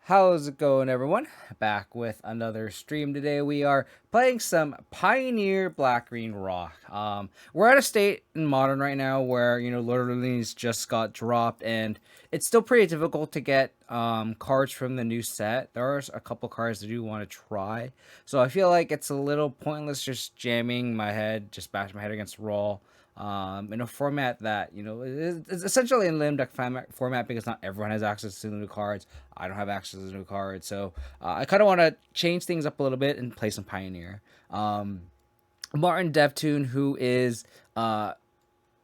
How's it going, everyone? Back with another stream today. We are playing some Pioneer Black Green Rock. We're at a state in Modern right now where Lord of the Rings just got dropped, and it's still pretty difficult to get cards from the new set. There are a couple cards I do want to try, so I feel like it's a little pointless just jamming my head, just bashing my head against the wall in a format that is essentially in limited deck format because not everyone has access to the new cards. I don't have access to the new cards, so I kind of want to change things up a little bit and play some Pioneer. Martin Devtin, who is a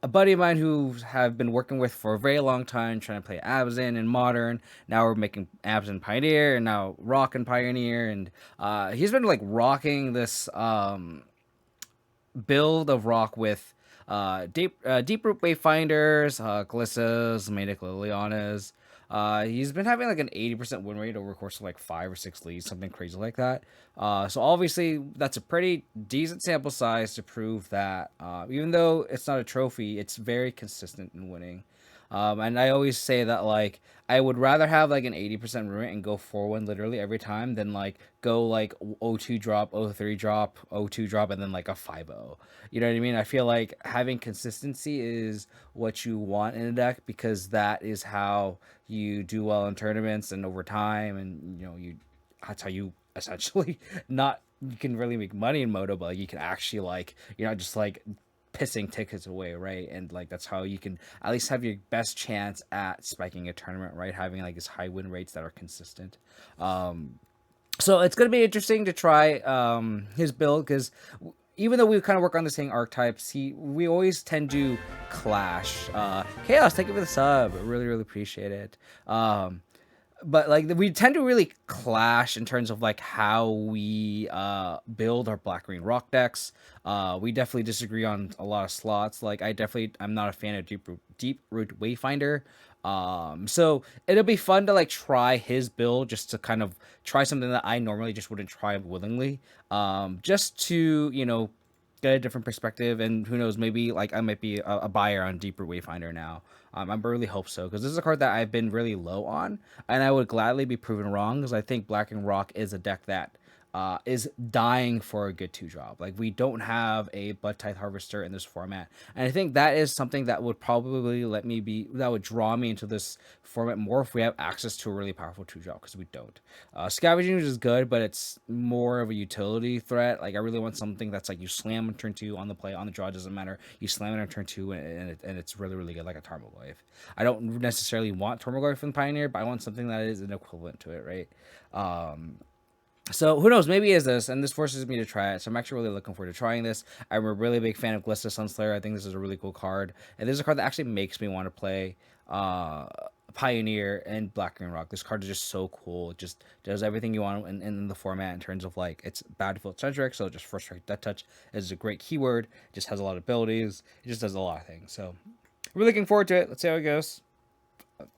buddy of mine who have been working with for a very long time, trying to play Abzin in Modern. Now we're making Abzin Pioneer, and now Rock and Pioneer, and he's been like rocking this build of Rock with Deeproot Wayfinders, Glissas, Manic Lilianas. He's been having like an 80% win rate over the course of like 5 or 6 leagues, something crazy like that. So obviously that's a pretty decent sample size to prove that even though it's not a trophy, it's very consistent in winning. And I always say that like I would rather have like an 80% win rate and go 4-1 literally every time than like go like 0-2 drop, 0-3 drop, 0-2 drop, and then like a 5-0. You know what I mean? I feel like having consistency is what you want in a deck because that is how you do well in tournaments and over time, and that's how you essentially not you can really make money in Moto, but like, you can actually like you're not just like pissing tickets away, right? And like that's how you can at least have your best chance at spiking a tournament, right? Having like these high win rates that are consistent. So it's gonna be interesting to try his build because even though we kind of work on the same archetypes, we always tend to clash. Chaos, thank you for the sub. I really appreciate it. But like we tend to really clash in terms of like how we build our black green rock decks. We definitely disagree on a lot of slots. Like I'm not a fan of Deeproot Wayfinder. So it'll be fun to like try his build just to kind of try something that I normally just wouldn't try willingly. Just to get a different perspective, and who knows, maybe like I might be a buyer on Deeper Wayfinder now. I really hope so because this is a card that I've been really low on, and I would gladly be proven wrong because I think Black and Rock is a deck that is dying for a good 2 drop. Like we don't have a Blood Tithe Harvester in this format, and I think that is something that would probably that would draw me into this format more if we have access to a really powerful 2 drop because we don't. Scavenging is good, but it's more of a utility threat. Like I really want something that's like you slam on turn 2 on the play on the draw, doesn't matter. You slam it on turn 2 and it's really good, like a Tarmogoyf. I don't necessarily want Tarmogoyf from Pioneer, but I want something that is an equivalent to it, right? So who knows? Maybe it is this, and this forces me to try it. So I'm actually really looking forward to trying this. I'm a really big fan of Glista Sunslayer. I think this is a really cool card, and this is a card that actually makes me want to play Pioneer and Black Green Rock. This card is just so cool. It just does everything you want in the format in terms of like it's battlefield centric. So just first strike, death touch is a great keyword. It just has a lot of abilities. It just does a lot of things. So we're looking forward to it. Let's see how it goes.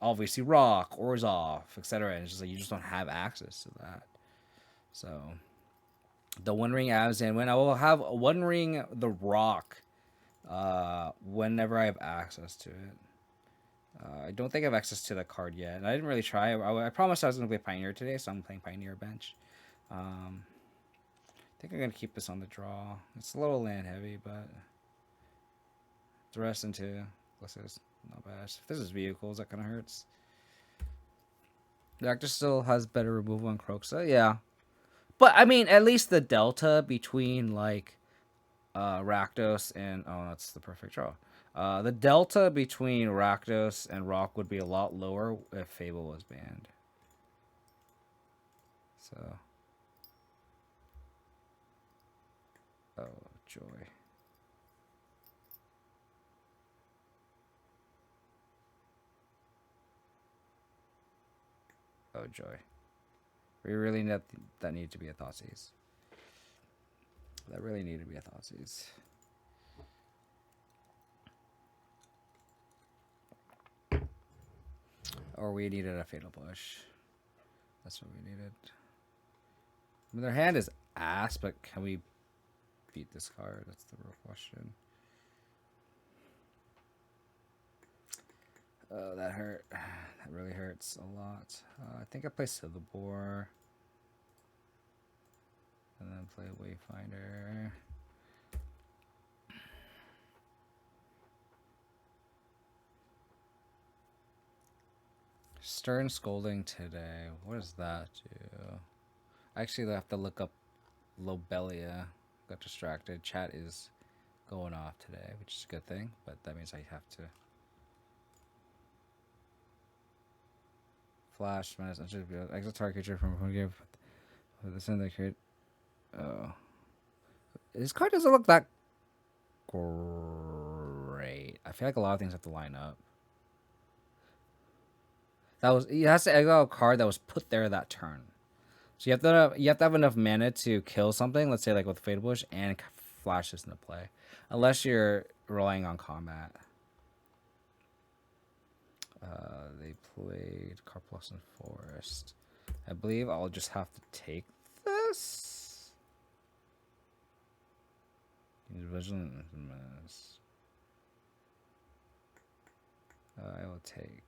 Obviously, Rock, Orzhov, etc. And it's just like you just don't have access to that. So the One Ring Abzin, when I will have One Ring the Rock whenever I have access to it. I don't think I have access to that card yet. And I didn't really try. I promised I was going to play Pioneer today, so I'm playing Pioneer bench. I think I'm going to keep this on the draw. It's a little land heavy, but the rest into this is not bad. If this is vehicles, that kind of hurts. The actor still has better removal on Croxa, yeah. But I mean, at least the delta between like Rakdos and that's the perfect draw. The delta between Rakdos and Rock would be a lot lower if Fable was banned. So, oh joy. Oh joy. We really need that need to be a Thoughtseize. That really needed to be a Thoughtseize. Or we needed a Fatal Push. That's what we needed. I mean, their hand is ass, but can we beat this card? That's the real question. Oh, that hurt. That really hurts a lot. I think I play Silverbore. And then play Wayfinder. Stern Scolding today. What does that do? I actually have to look up Lobelia. Got distracted. Chat is going off today, which is a good thing, but that means I have to. Flash, minus, exit target creature from home game. This in the card. Oh. This card doesn't look that great. I feel like a lot of things have to line up. That was you has to exile a card that was put there that turn. So you have to have enough mana to kill something. Let's say like with Fatal Push and flash this into play, unless you're relying on combat. They played Carplus and Forest. I believe I'll just have to take this. Vigilant Menace. I will take.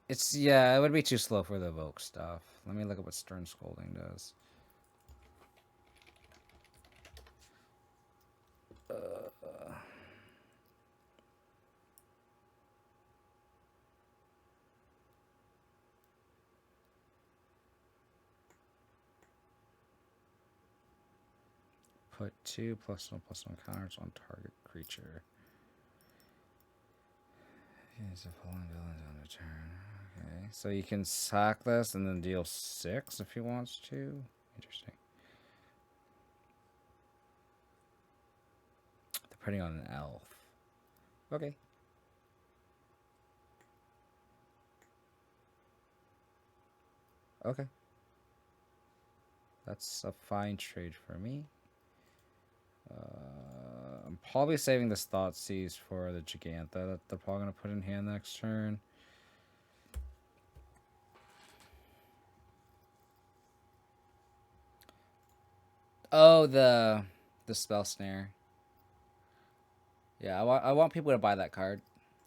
It would be too slow for the evoke stuff. Let me look at what Stern Scolding does. Put 2+1/+1 counters on target creature. He's a fallen villain on a turn. Okay, so you can sack this and then deal 6 if he wants to. Interesting. Depending on an elf. Okay. Okay. That's a fine trade for me. I'm probably saving this Thoughtseize for the Gigantha that they're probably going to put in hand next turn. Oh, the Spell Snare. Yeah, I want people to buy that card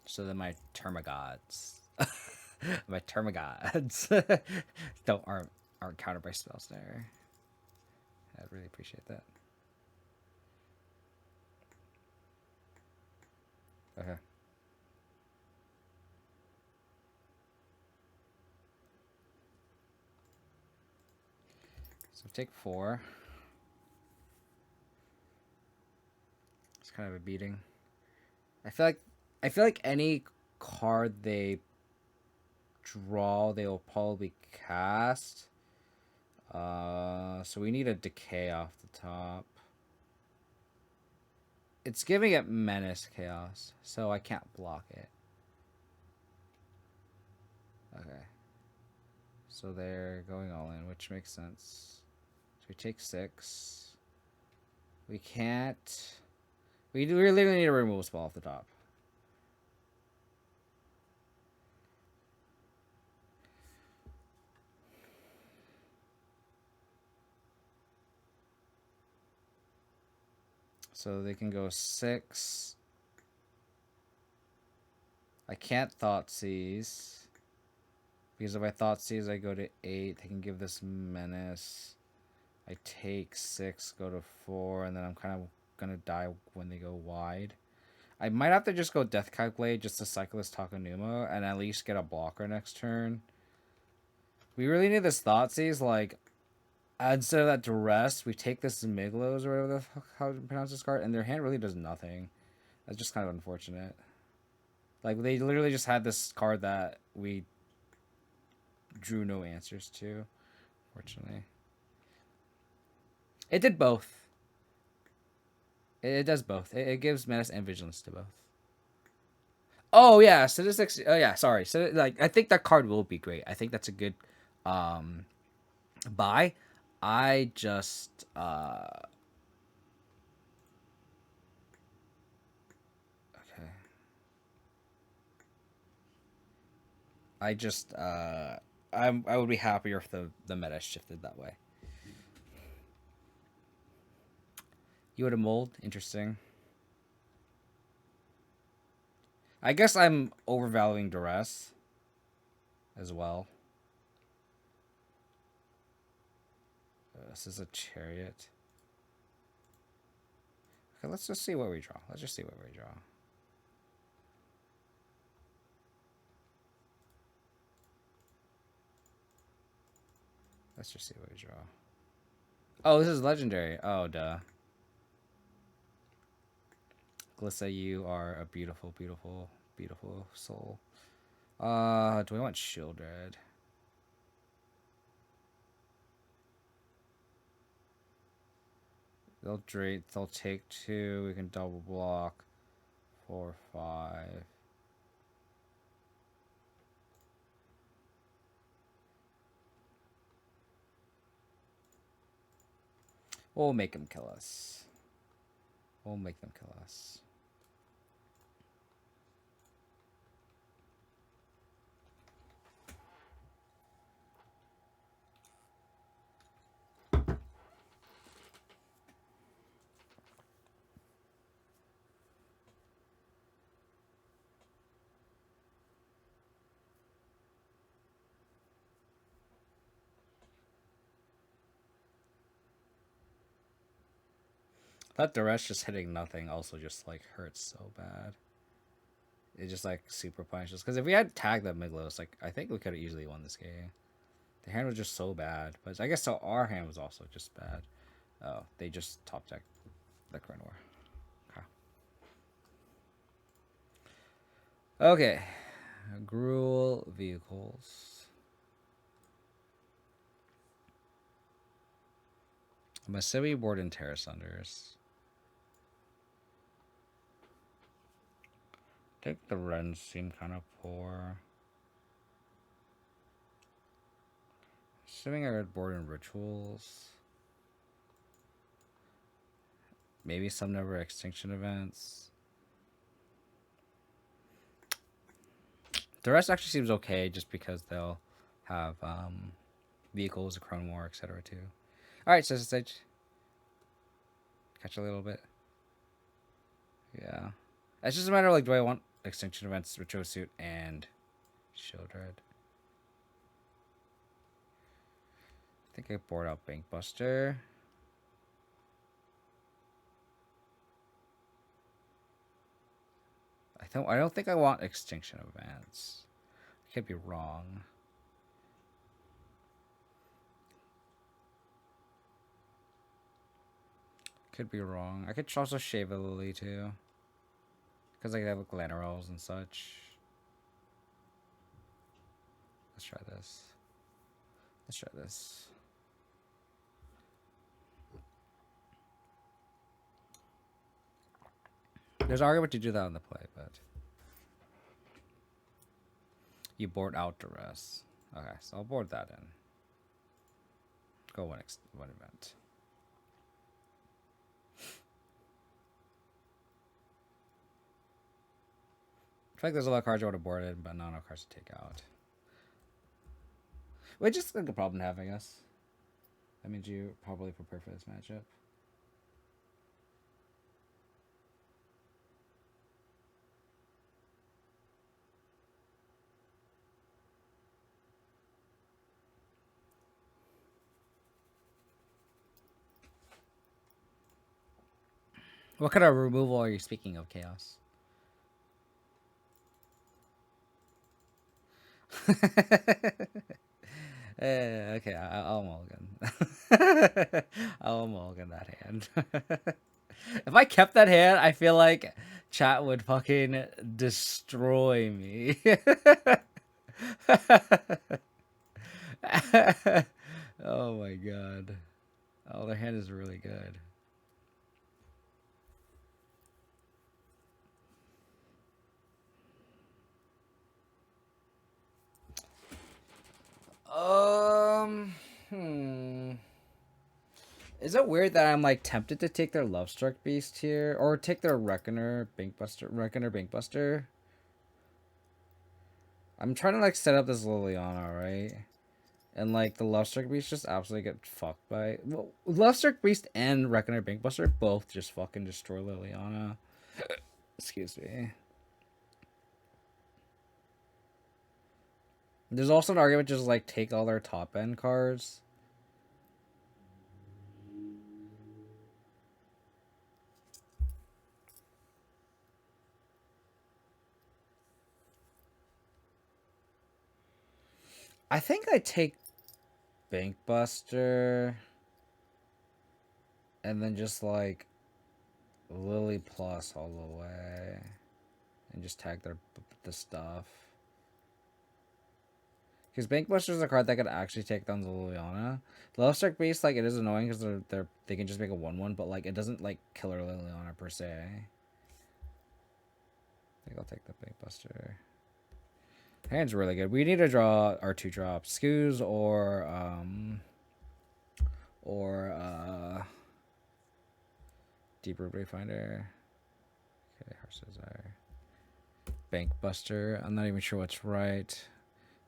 so that my Termagods, my Termagods, aren't countered by Spell Snare. I'd really appreciate that. Okay. So take 4. It's kind of a beating. I feel like any card they draw, they will probably cast. So we need a decay off the top. It's giving it Menace Chaos, so I can't block it. Okay. So they're going all in, which makes sense. So we take 6. We can't. We really need a removal spell off the top. So they can go 6. I can't Thoughtseize. Because if I Thoughtseize, I go to 8. They can give this Menace. I take 6, go to 4, and then I'm kind of going to die when they go wide. I might have to just go Death Calculate just to cycle this Takanuma and at least get a blocker next turn. We really need this Thoughtseize, like, instead of that Duress, we take this Miglos or whatever the fuck how to pronounce this card, and their hand really does nothing. That's just kind of unfortunate. Like, they literally just had this card that we drew no answers to, fortunately. It did both. It does both. It gives Menace and Vigilance to both. Oh, yeah, Statistics. Oh, yeah, sorry. So, like, I think that card will be great. I think that's a good buy. I just okay. I would be happier if the meta shifted that way. You would have mold. Interesting. I guess I'm overvaluing duress as well. This is a chariot. Okay, let's just see what we draw. Let's just see what we draw. Let's just see what we draw. Oh, this is legendary. Oh, duh. Glissa, you are a beautiful, beautiful, beautiful soul. Do I want Shieldred? They'll take 2. We can double block. 4, 5. We'll make him kill us. We'll make them kill us. That duress just hitting nothing also just like hurts so bad. It just like super punishes. Because if we had tagged that Miglos, like I think we could have easily won this game. The hand was just so bad. But I guess so our hand was also just bad. Oh, they just top decked the Krenor. Okay. Okay. Gruul vehicles. I'm a semi board in Terra Sunders. I think the runs seem kind of poor. Assuming I read board in rituals. Maybe some never extinction events. The rest actually seems okay just because they'll have vehicles, a Chrome War, etc. too. Alright, so stage. Catch a little bit. Yeah. It's just a matter of like, do I want extinction events, Retro Suit, and Shieldred? I think I board out Bankbuster. I don't think I want extinction events. I could be wrong. Could be wrong. I could also shave a Lily too. Because I have Glenarals and such. Let's try this. Let's try this. There's an argument to do that on the play, but you board out duress. Okay, so I'll board that in. Go one event. I feel like there's a lot of cards I would have boarded, but not enough cards to take out. Which is a good problem to have, I guess. That means you probably prepare for this matchup. What kind of removal are you speaking of, Chaos? Okay, I'll mulligan. I'll mulligan that hand. If I kept that hand, I feel like chat would fucking destroy me. Oh my god. Oh, their hand is really good. Is it weird that I'm like tempted to take their Love Struck Beast here, or take their Reckoner Bankbuster? I'm trying to like set up this Liliana, right? And like the Lustric Beast just absolutely get fucked by Lustric Beast and Reckoner Bankbuster both just fucking destroy Liliana. Excuse me. There's also an argument just like take all their top end cards. I think I take Bankbuster and then just like Lily Plus all the way and just tag the stuff. Because Bankbuster is a card that could actually take down the Liliana. Lustric Beast, like, it is annoying because they can just make a 1/1, but like it doesn't like kill her Liliana per se. I think I'll take the Bankbuster. Hand's really good. We need to draw our 2-drops. Scoos or Deeproot Wayfinder. Okay, Harsh Desire. Bankbuster. I'm not even sure what's right.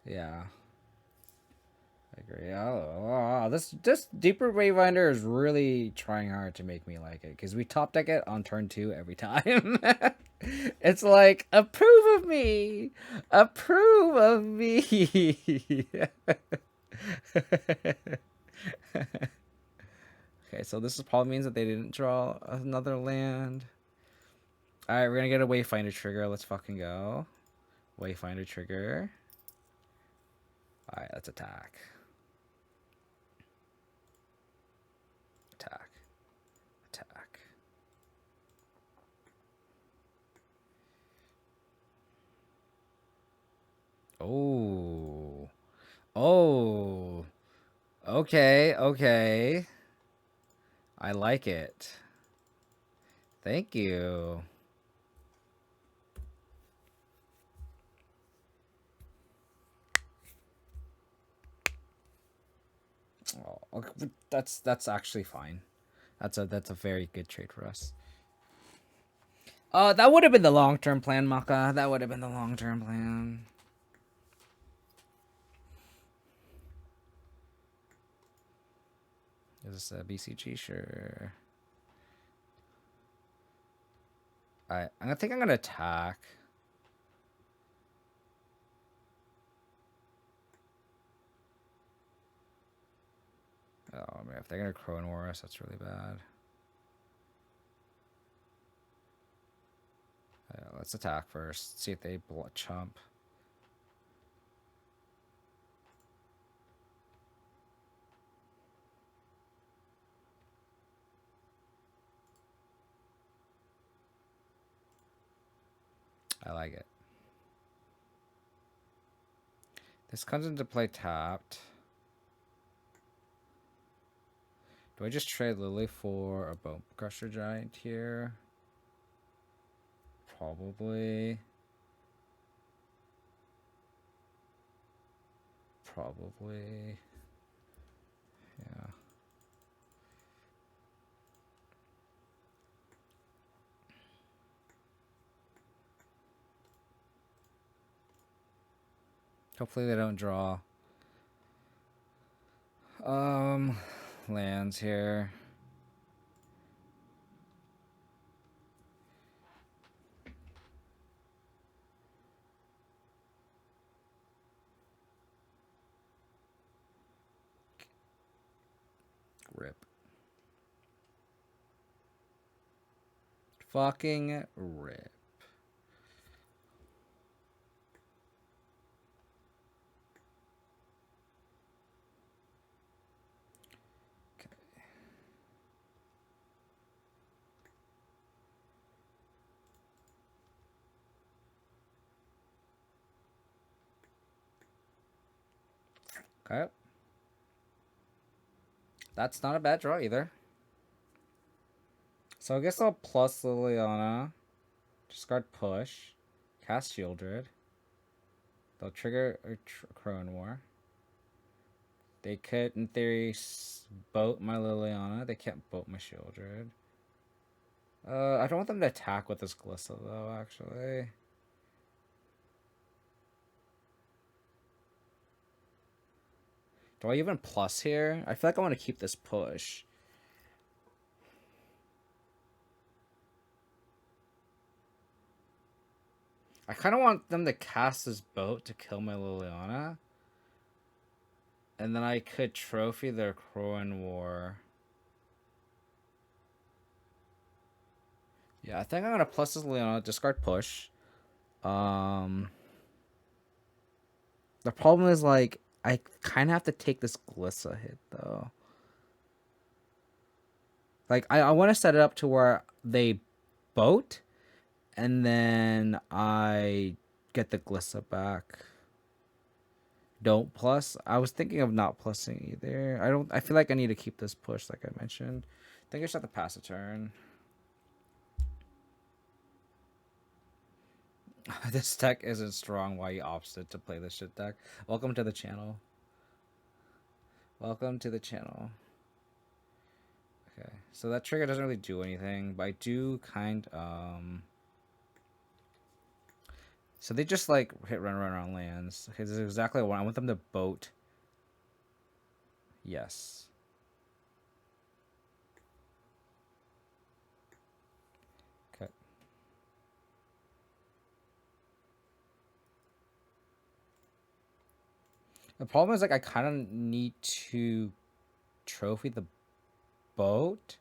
Yeah. I agree. Oh, this Deeproot Wayfinder is really trying hard to make me like it because we top deck it on turn 2 every time. It's like approve of me, approve of me. Okay, so this probably means that they didn't draw another land. All right, we're gonna get a Wayfinder trigger. Let's fucking go. Wayfinder trigger. All right, let's attack. Attack. Attack. Oh. Oh. Okay, okay. I like it. Thank you. Oh, okay, that's actually fine. That's a very good trade for us. That would have been the long-term plan, Maka. That would have been the long-term plan. Is this a BCG? Sure. I think I'm gonna attack. Oh man, if they're gonna Crone War us, that's really bad. Let's attack first. See if they chump. I like it. This comes into play tapped. Do I just trade Lily for a Bone Crusher Giant here? Probably. Probably. Yeah. Hopefully they don't draw lands here. Rip. Fucking rip. Okay. That's not a bad draw either. So I guess I'll plus Liliana. Discard push. Cast Shieldred. They'll trigger a Crone War. They could, in theory, boat my Liliana. They can't boat my Shieldred. I don't want them to attack with this Glissa, though, actually. Do I even plus here? I feel like I want to keep this push. I kind of want them to cast this boat to kill my Liliana. And then I could trophy their Crowan War. Yeah, I think I'm gonna plus this Liliana, discard push. The problem is, like, I kind of have to take this Glissa hit, though. Like, I want to set it up to where they boat, and then I get the Glissa back. Don't plus. I was thinking of not plussing either. I feel like I need to keep this push, like I mentioned. I think I just have to pass a turn. This deck isn't strong. Why you opted to play this shit deck? Welcome to the channel. Welcome to the channel. Okay, so that trigger doesn't really do anything, but I do kind so they just like hit run on lands. Okay, this is exactly what I want them to boat. Yes. Okay. The problem is, like, I kind of need to trophy the boat,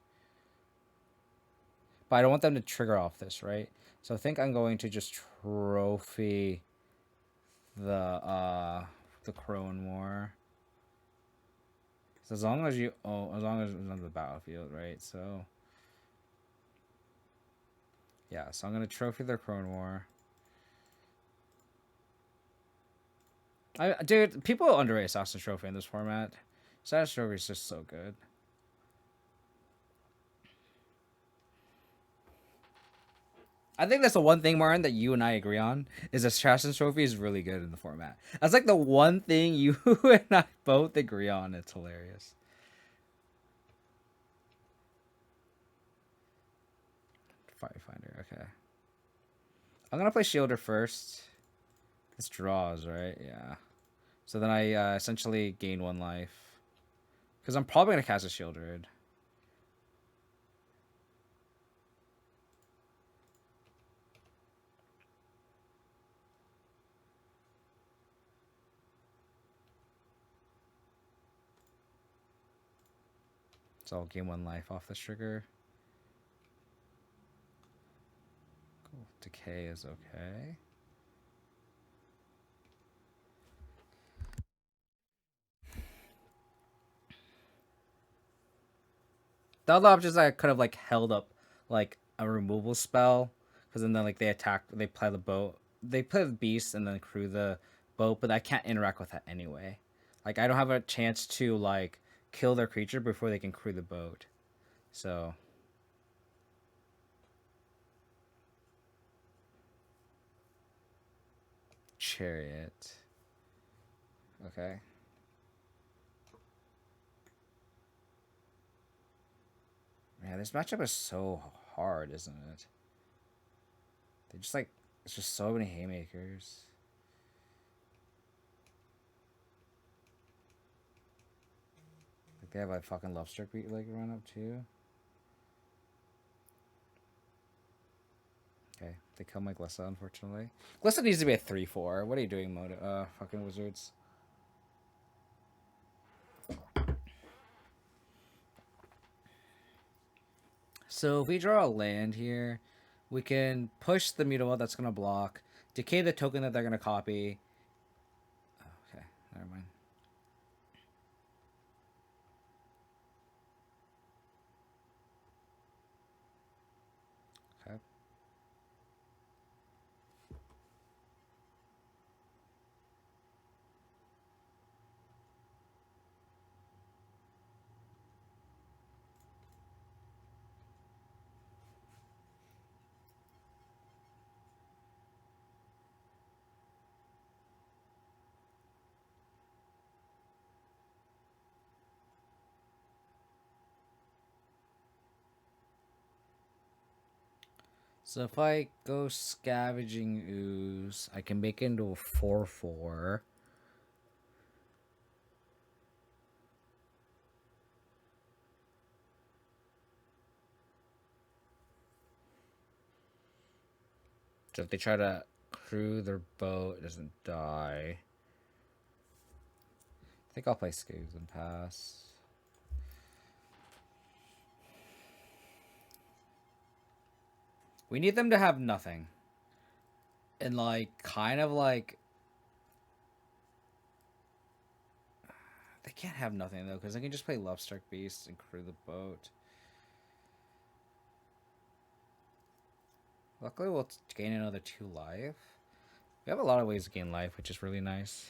but I don't want them to trigger off this, right? So I think I'm going to just trophy the Crowan War. So as long as you as long as it's on the battlefield, right? So yeah, so I'm gonna trophy their Crowan War. Dude, people underrate Assassin Trophy in this format. Assassin Trophy is just so good. I think that's the one thing, Martin, that you and I agree on is Assassin's Trophy is really good in the format. That's like the one thing you and I both agree on. It's hilarious. Firefinder, okay. I'm gonna play Shielder first. This draws, right? Yeah. So then I essentially gain 1 life. Because I'm probably gonna cast a Shielder. So I'll gain 1 life off this trigger. Cool. Decay is okay. The other options I could have like held up like a removal spell, because then like they attack, they play the boat, they play the beast, and then crew the boat, but I can't interact with that anyway. Like I don't have a chance to like kill their creature before they can crew the boat. So Chariot. Okay. Man, this matchup is so hard, isn't it? They just like, it's just so many haymakers. Like they have like fucking Love Struck beat like run up too. Okay, they kill my Glissa, unfortunately. Glissa needs to be a 3/4. What are you doing, fucking Wizards? So if we draw a land here, we can push the Mutable that's going to block, decay the token that they're going to copy. Okay, never mind. Okay. So if I go Scavenging Ooze, I can make it into a 4/4. So if they try to crew their boat, it doesn't die. I think I'll play Scoobs and pass. We need them to have nothing. And like, kind of like... They can't have nothing though, because they can just play Lovestruck Beast and crew the boat. Luckily, we'll gain another 2 life. We have a lot of ways to gain life, which is really nice.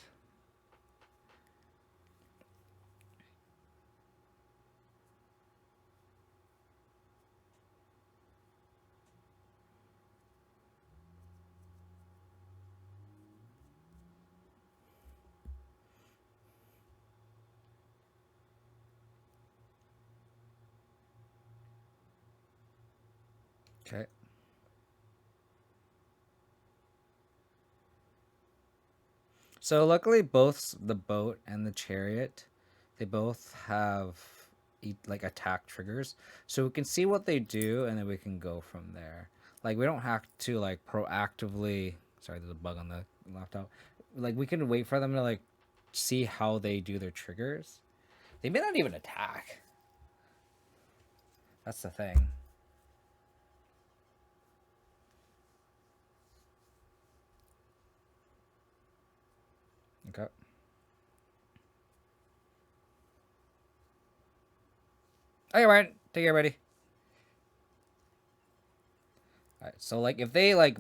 Okay. So luckily, both the boat and the chariot, they both have like attack triggers, so we can see what they do, and then we can go from there. Like we don't have to like proactively. Sorry, there's a bug on the laptop. Like we can wait for them to like see how they do their triggers. They may not even attack. That's the thing. Okay. Okay, Ryan, take it ready. Alright, so like if they like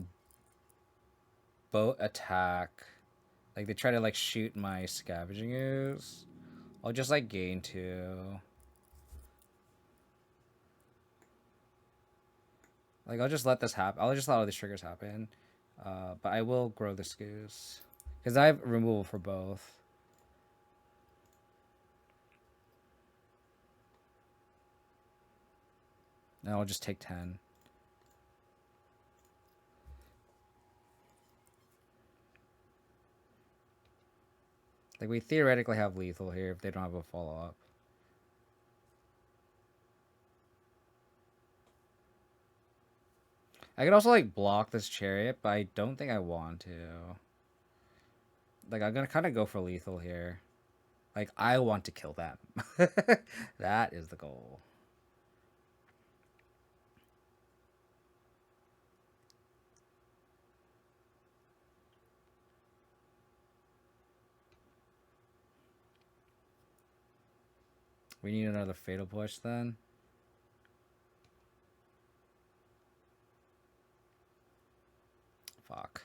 boat attack, like they try to like shoot my scavenging ooze, I'll just like gain 2. Like I'll just let this happen. I'll just let all these triggers happen. But I will grow this goose. Because I have removal for both. And I'll just take 10. Like we theoretically have lethal here if they don't have a follow-up. I could also like block this chariot, but I don't think I want to. Like I'm gonna kind of go for lethal here. Like I want to kill them. That is the goal. We need another fatal push then. Fuck.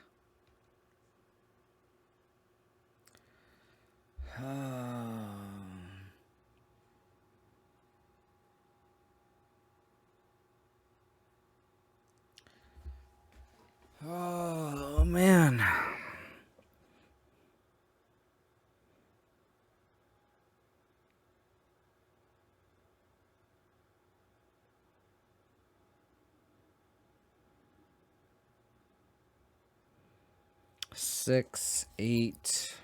Oh man. Six, 8.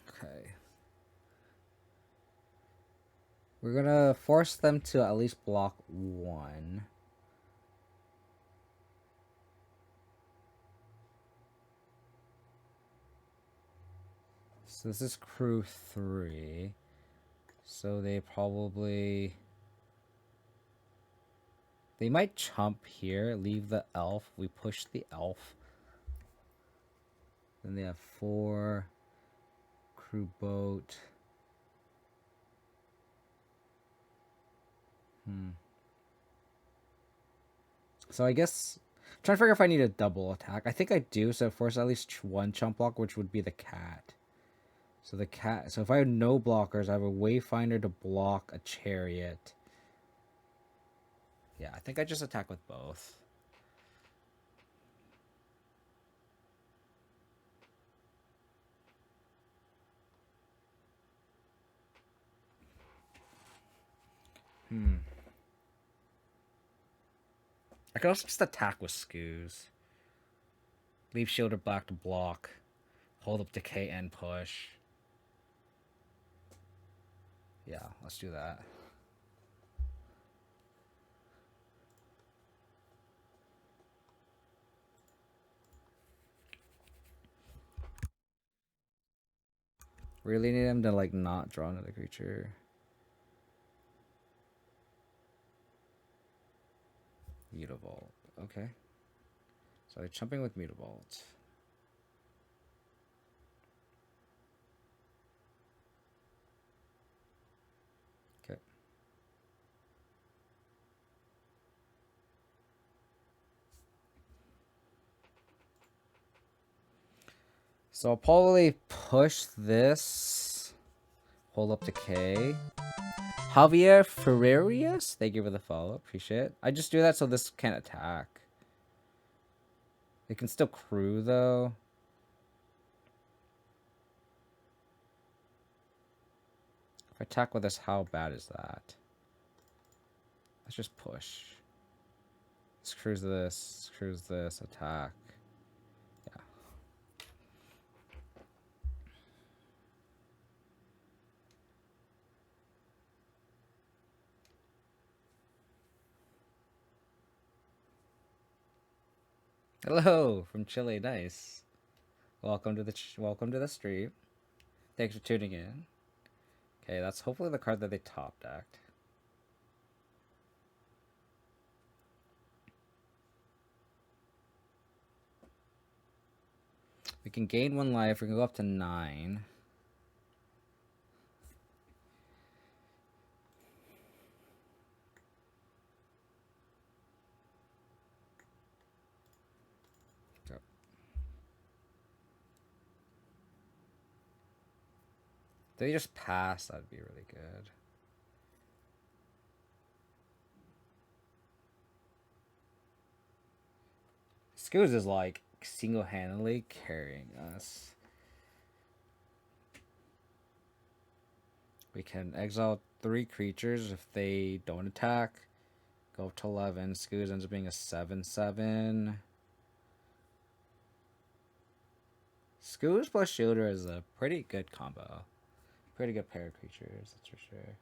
Okay. We're gonna force them to at least block 1. So this is crew 3. So they probably... They might chump here, leave the elf. We push the elf. Then they have 4. Crew boat. So I guess... I'm trying to figure if I need a double attack. I think I do, so force at least 1 chump block, which would be the cat. So the cat... So if I have no blockers, I have a Wayfinder to block a chariot. Yeah, I think I just attack with both. I could also just attack with Scoos. Leave Shield or Black to block. Hold up Decay and push. Yeah, let's do that. Really need him to like not draw another creature. Mutavault. Okay. So I'm jumping with Mutavault. Okay. So I'll probably push this. Hold up to K. Javier Ferrerius? Thank you for the follow. Appreciate it. I just do that so this can't attack. It can still crew though. If I attack with this, how bad is that? Let's just push. Screws this, screws this, attack. Yeah. Hello from Chile. Nice. Welcome to the stream. Thanks for tuning in. Okay, that's hopefully the card that they top decked. We can gain 1 life. We can go up to 9. If they just pass, that'd be really good. Scooz is like single-handedly carrying us. We can exile 3 creatures if they don't attack. Go up to 11. Scooz ends up being a 7/7. Scooz plus Shielder is a pretty good combo. Pretty good pair of creatures, that's for sure.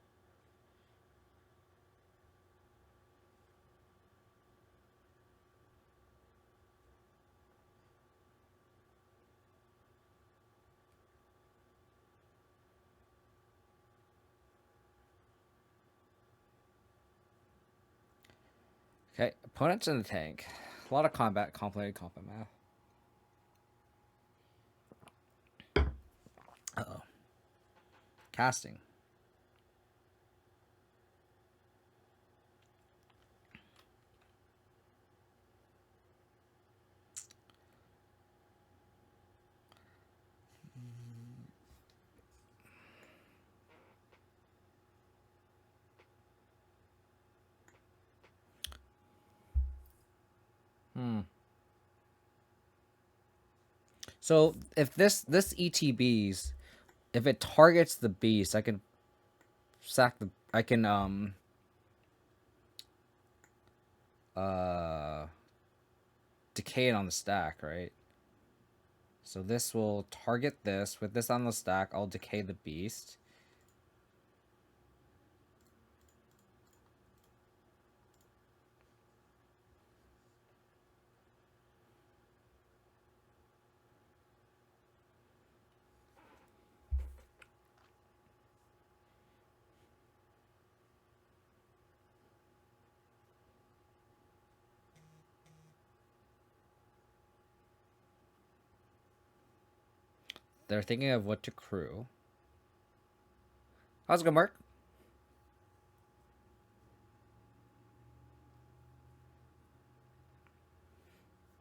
Okay, opponents in the tank. A lot of combat, complicated combat math. Uh-oh. Casting. So if this ETBs, if it targets the beast, I can sack the. I can decay it on the stack, right? So this will target this. With this on the stack, I'll decay the beast. They're thinking of what to crew. How's it going, Mark?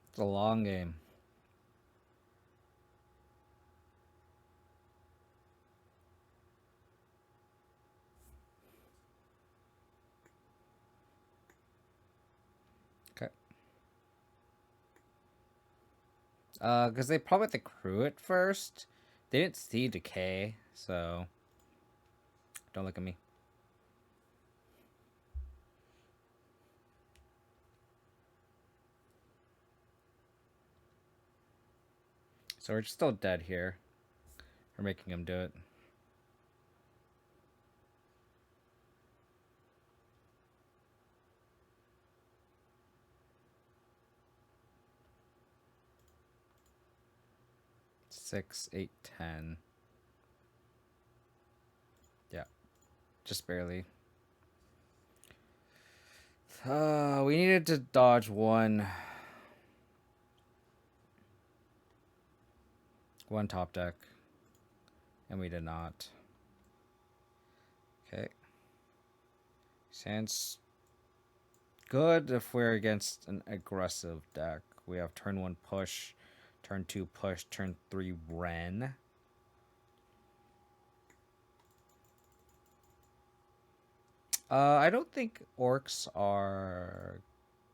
It's a long game. Okay. Because they probably have to crew it first. They didn't see decay, so don't look at me. So we're still dead here. We're making him do it. Six, 8, 10. just barely. We needed to dodge one top deck, and we did not. Okay. Sounds good if we're against an aggressive deck. We have turn 1 push, turn 2 push, turn 3 Wrenn. I don't think orcs are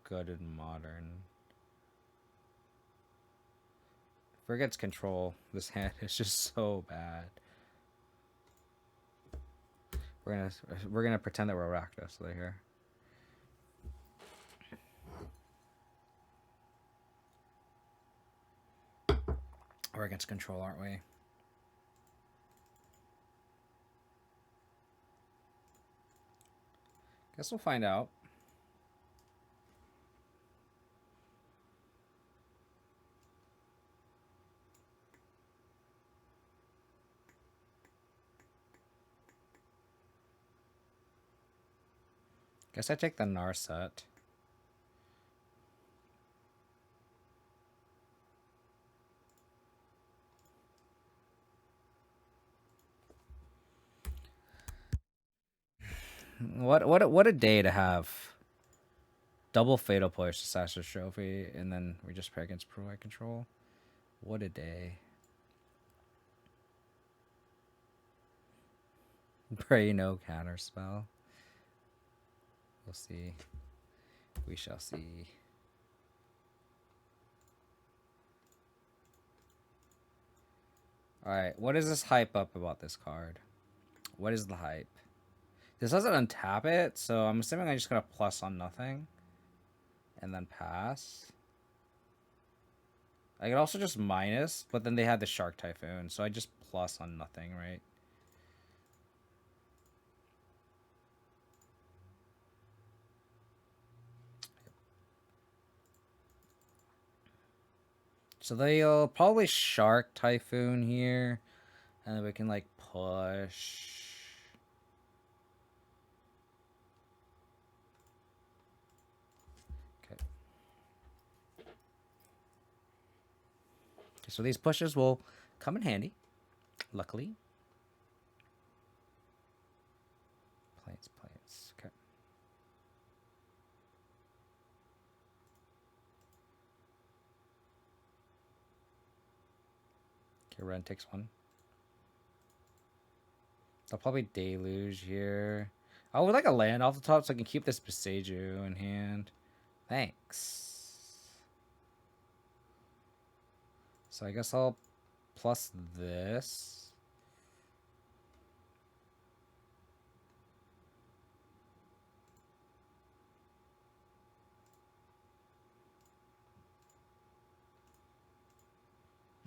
good in modern. If we're against control, this hand is just so bad. We're gonna pretend that we're Rakdos right here. We're against control, aren't we? Guess we'll find out. Guess I take the Narset. What a day to have. Double Fatal Push, Assassin's Trophy, and then we just play against Pro Control. What a day. Pray no counter spell. We'll see. We shall see. Alright, what is this hype up about this card? What is the hype? This doesn't untap it, so I'm assuming I just got a plus on nothing. And then pass. I could also just minus, but then they had the Shark Typhoon, so I just plus on nothing, right? So they'll probably Shark Typhoon here, and then we can like push. Okay. So these pushes will come in handy, luckily. Plates. Okay. Okay, Wrenn takes one. I'll probably Deluge here. I would like a land off the top so I can keep this Beseju in hand. Thanks. So I guess I'll plus this.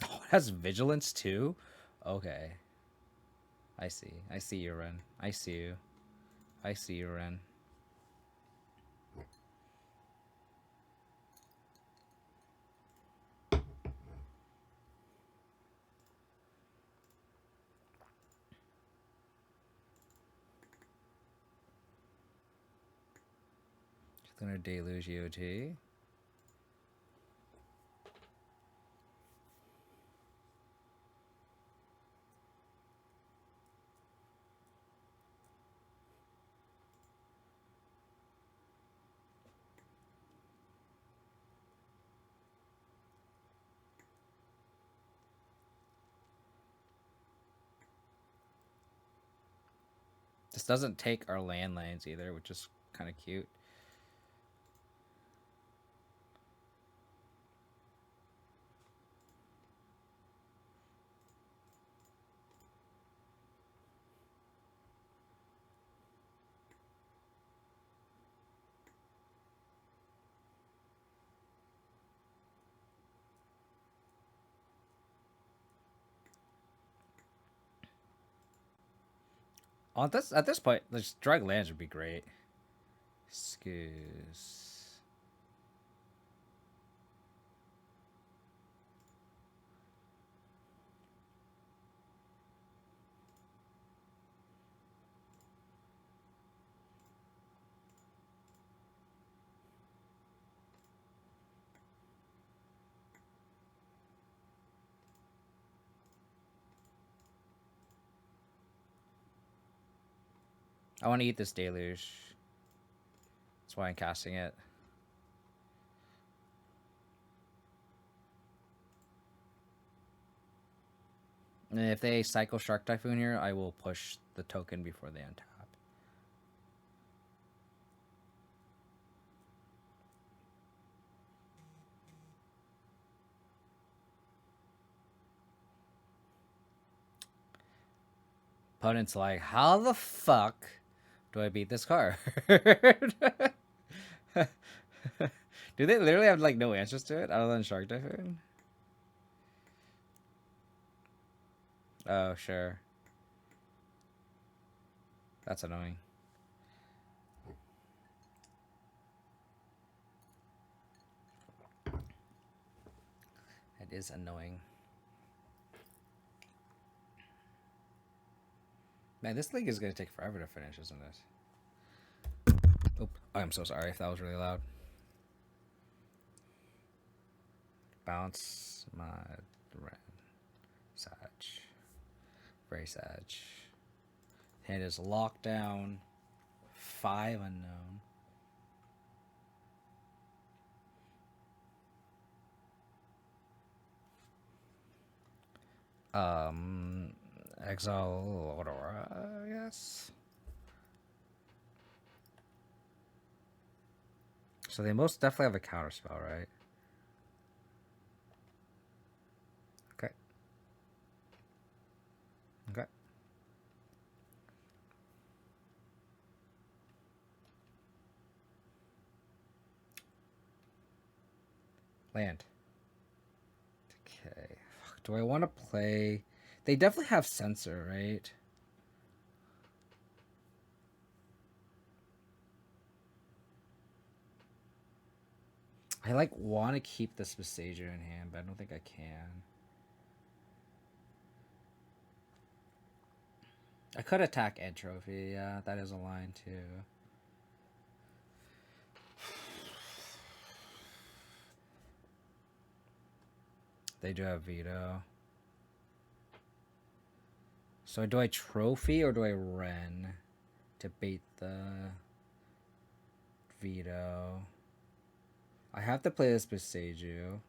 Oh, it has Vigilance too? Okay. I see. I see you, Wrenn. I see you. I see you, Wrenn. Just gonna Deluge EOT. This doesn't take our land lanes either, which is kind of cute. At this point, just drag lands would be great. Excuse. I want to eat this deluge. That's why I'm casting it. And if they cycle Shark Typhoon here, I will push the token before they untap. Opponent's like, how the fuck do I beat this card? Do they literally have like no answers to it other than Shark Typhoon? Oh, sure. That's annoying. It is annoying. Man, this league is going to take forever to finish, isn't it? Oh, I'm so sorry if that was really loud. Bounce my Wrenn. Sag. Very Sag. Hand is locked down. 5 unknown. Exile Aurora, I guess. So they most definitely have a counter spell, right? Okay. Okay. Land. Okay. Do I want to play? They definitely have Censor, right? I like want to keep this Bessager in hand, but I don't think I can. I could attack Ed Trophy. Yeah, that is a line too. They do have Veto. So do I Trophy or do I Wrenn to bait the Veto? I have to play this Besaju.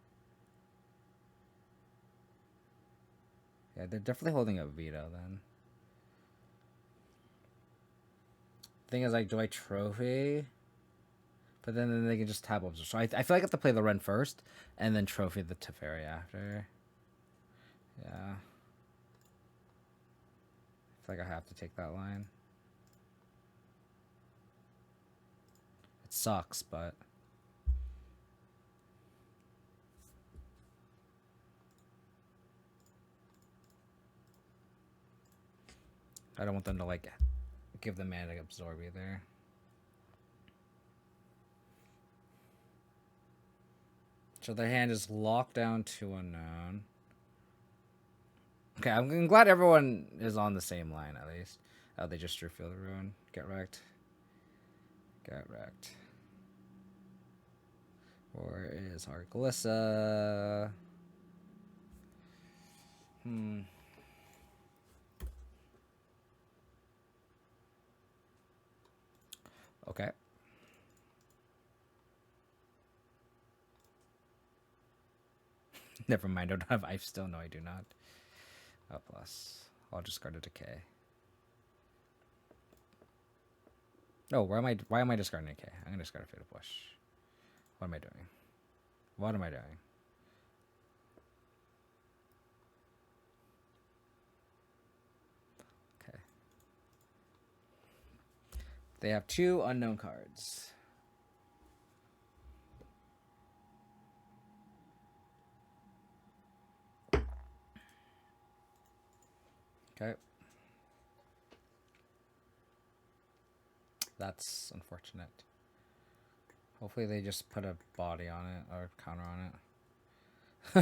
Yeah, they're definitely holding up Veto then. Thing is, like, do I Trophy? But then they can just tap up. So I feel like I have to play the Wrenn first and then Trophy the Teferi after. Yeah. I feel like I have to take that line. It sucks, but... I don't want them to, like, give the mana to absorb either. So their hand is locked down to unknown. Okay, I'm glad everyone is on the same line at least. Oh, they just drew Field of Ruin. Get wrecked. Get wrecked. Where is our Glissa? Okay. Never mind, I don't have Ice still. No, I do not. Oh, plus. I'll discard a Decay. Oh, why am I discarding a Decay? I'm gonna discard a Fatal Push. What am I doing? What am I doing? Okay. They have 2 unknown cards. Okay. That's unfortunate. Hopefully they just put a body on it or counter on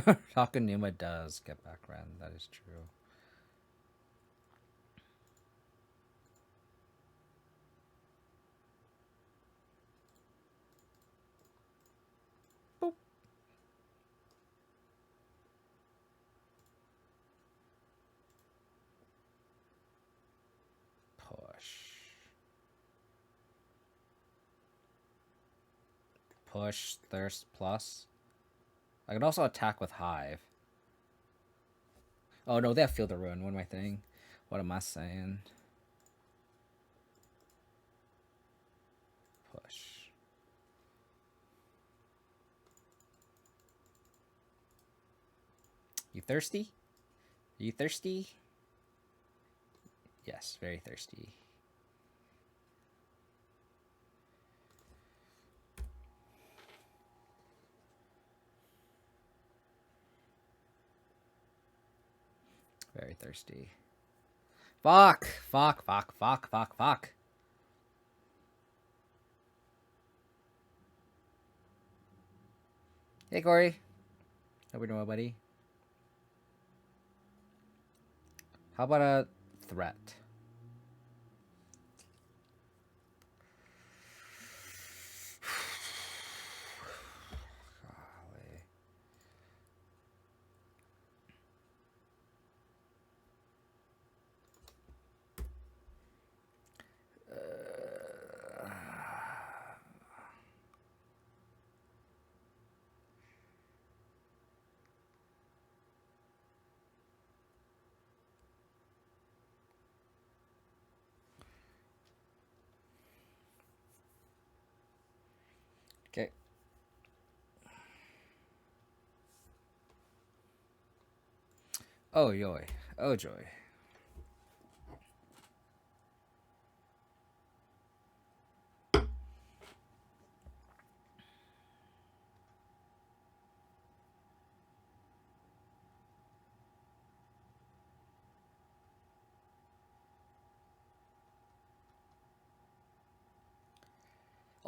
it. Takanuma does get back Wrenn. That is true. Boop. Push. push, thirst, plus. I can also attack with hive. Oh no, they have field of ruin. What am I thinking? What am I saying? Push. You thirsty? Are you thirsty? Yes, very thirsty. Very thirsty. Fuck! Fuck, fuck, fuck, fuck, fuck. Hey, Corey. How we doing, buddy? How about a threat? Okay. Oh, joy. Oh, joy.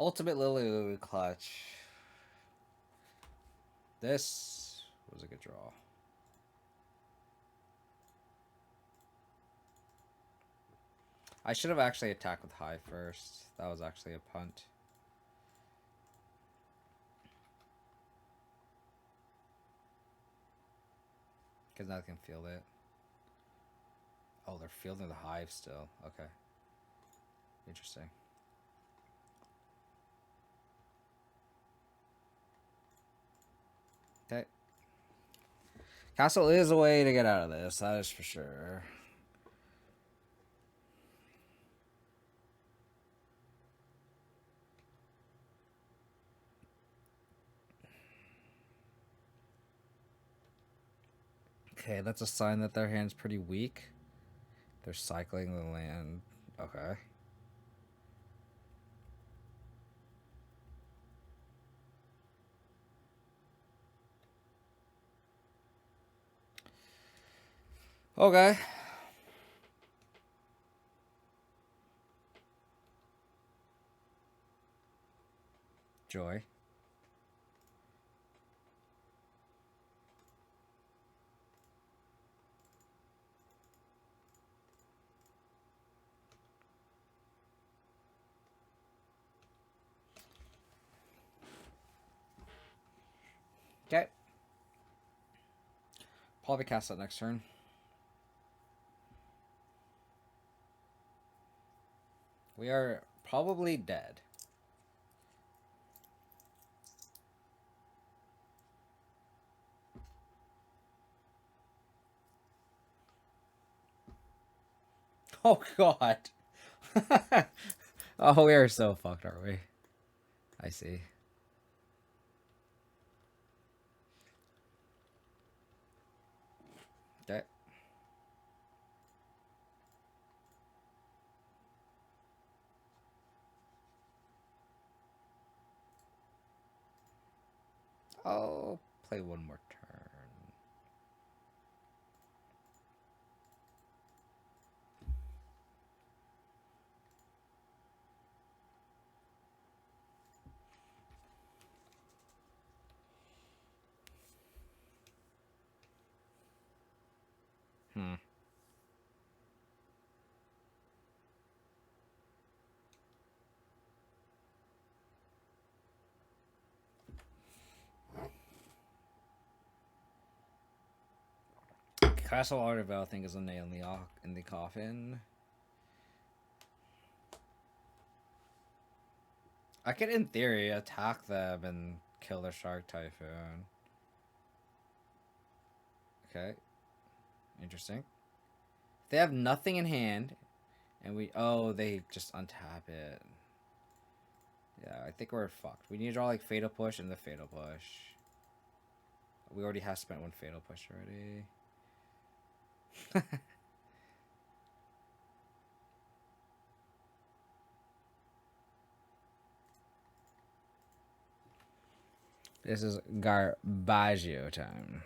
Ultimate Lily clutch. This was a good draw. I should have actually attacked with high first. That was actually a punt. Because now they can field it. Oh, they're fielding the hive still. Okay. Interesting. Okay. Castle is a way to get out of this, that is for sure. Okay, that's a sign that their hand's pretty weak. They're cycling the land. Okay. Okay. Joy. Okay. Probably cast that next turn. We are probably dead. Oh god. Oh, we are so fucked, aren't we? I see. Okay. I'll play one more turn. Castle Arteval, I think, is a nail in the coffin. I could, in theory, attack them and kill their Shark Typhoon. Okay. Interesting. They have nothing in hand, and we... Oh, they just untap it. Yeah, I think we're fucked. We need to draw, like, Fatal Push and the Fatal Push. We already have spent one Fatal Push already. This is Garbaggio time.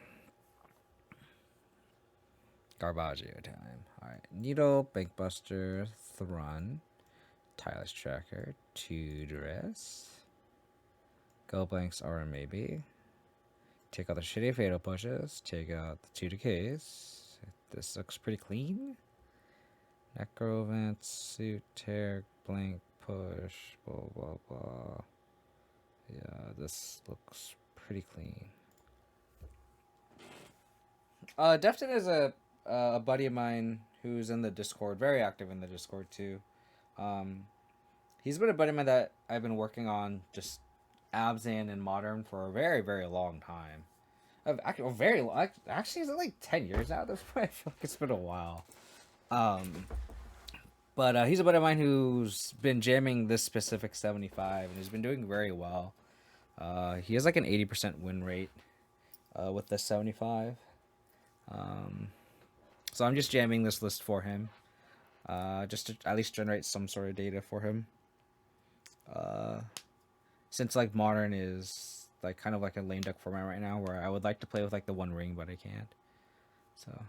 Garbaggio time. Alright. Needle, Bankbuster, Thrun, Tireless Tracker, Tudoress. Go blanks are maybe. Take out the shitty Fatal Pushes. Take out the 2 Decays. This looks pretty clean. Necrovant, Suit, Tear, Blank, Push, blah blah blah. Yeah, this looks pretty clean. Devtin is a buddy of mine who's in the Discord, very active in the Discord too. He's been a buddy of mine that I've been working on just Abzan and Modern for a very, very long time. Actually, is it like 10 years now at this point? I feel like it's been a while. But he's a buddy of mine who's been jamming this specific 75 and he's been doing very well. He has like an 80% win rate with the 75. So I'm just jamming this list for him, just to at least generate some sort of data for him. Since like Modern is like kind of like a lame duck format right now, where I would like to play with like the One Ring, but I can't. So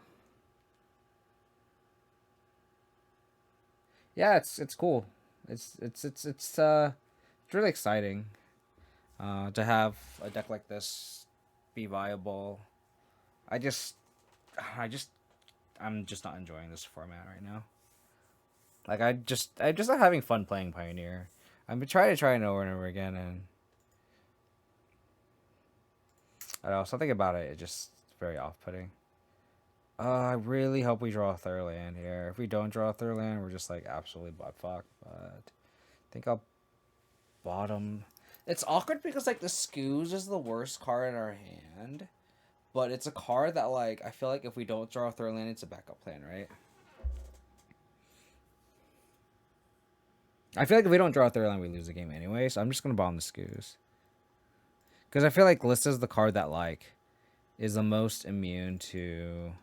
yeah, it's cool. It's really exciting to have a deck like this be viable. I'm just not enjoying this format right now. Like I'm just not having fun playing Pioneer. I've been trying it over and over again, and I don't know, something about it. It's just very off-putting. I really hope we draw a third land here. If we don't draw a third land, we're just like absolutely butt fucked. But I think I'll bottom. It's awkward because like the Scoos is the worst card in our hand, but it's a card that like I feel like if we don't draw a third land, it's a backup plan, right? I feel like if we don't draw a third land, we lose the game anyway. So I'm just gonna bomb the Scoos because I feel like Lista's the card that like is the most immune to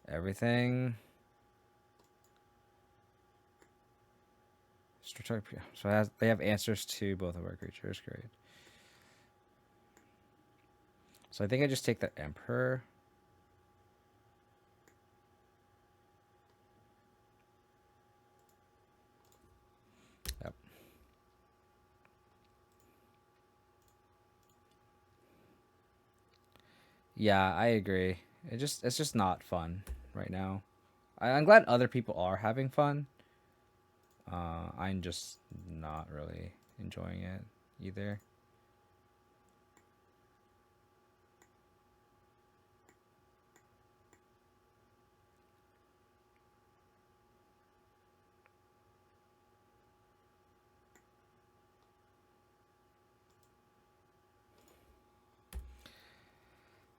everything. So they have answers to both of our creatures. Great. So I think I just take the Emperor. Yep. Yeah, I agree. It's just not fun right now. I'm glad other people are having fun. I'm just not really enjoying it either.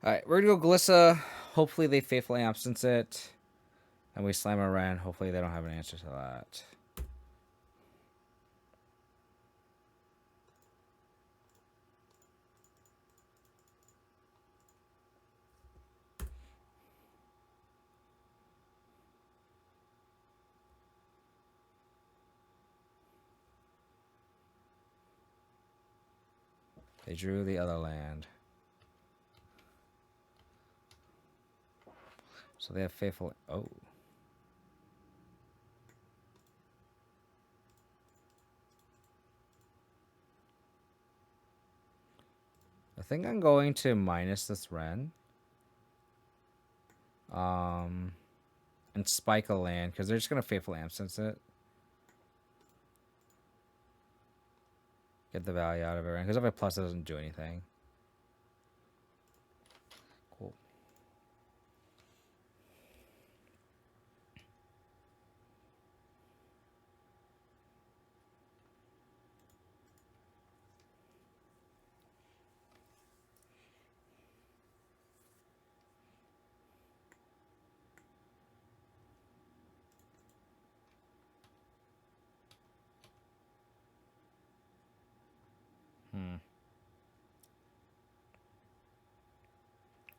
Alright, we're gonna go Glissa. Hopefully they faithfully absence it. And we slam a Wrenn. Hopefully they don't have an answer to that. They drew the other land. So they have faithful... Oh. I think I'm going to minus this Wrenn. And spike a land, because they're just going to faithful absence it. Get the value out of it, because if I plus it doesn't do anything. Cool.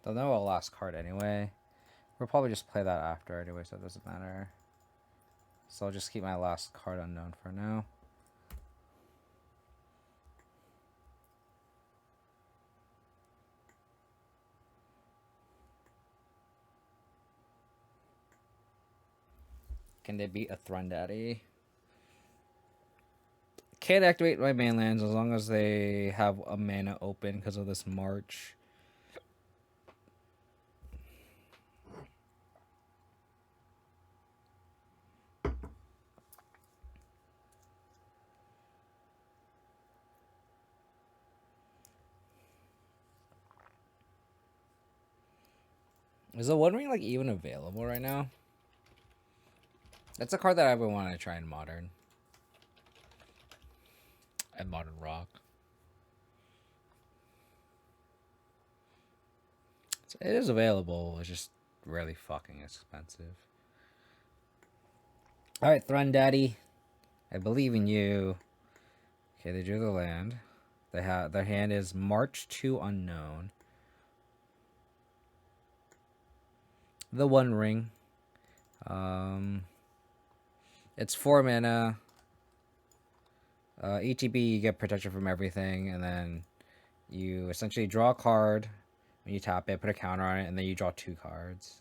They'll know our last card anyway. We'll probably just play that after anyway, so it doesn't matter. So I'll just keep my last card unknown for now. Can they beat a Thrun Daddy? Can't activate my main lands as long as they have a mana open because of this March. Is the One Ring like even available right now? That's a card that I would want to try in Modern. And Modern Rock. It is available. It's just really fucking expensive. Alright, Thrun Daddy. I believe in you. Okay, they drew the land. They have their hand is March to Unknown. The One Ring. It's 4 mana. ETB, you get protection from everything, and then you essentially draw a card when you tap it, put a counter on it, and then you draw 2 cards.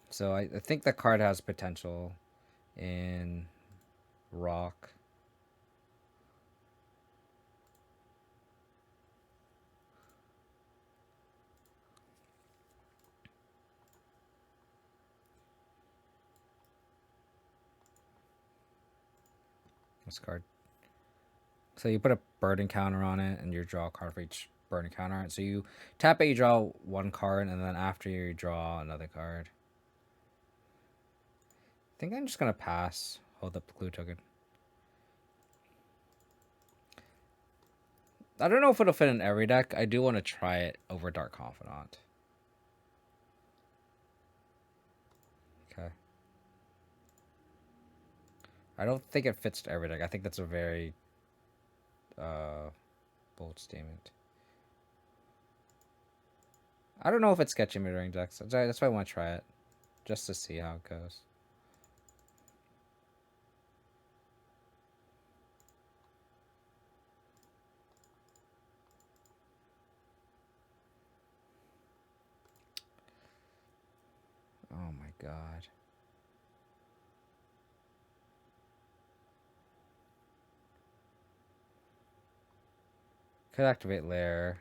So I think the card has potential in Rock. This card. So you put a burden counter on it, and you draw a card for each burden counter on it. So you tap it, you draw 1 card, and then after you draw another card. I think I'm just gonna pass. Hold up the clue token. I don't know if it'll fit in every deck. I do want to try it over Dark Confidant. Okay. I don't think it fits to every deck. I think that's a very bold statement. I don't know if it's sketchy mid range decks. That's why I want to try it. Just to see how it goes. Oh my god. Could activate Lair.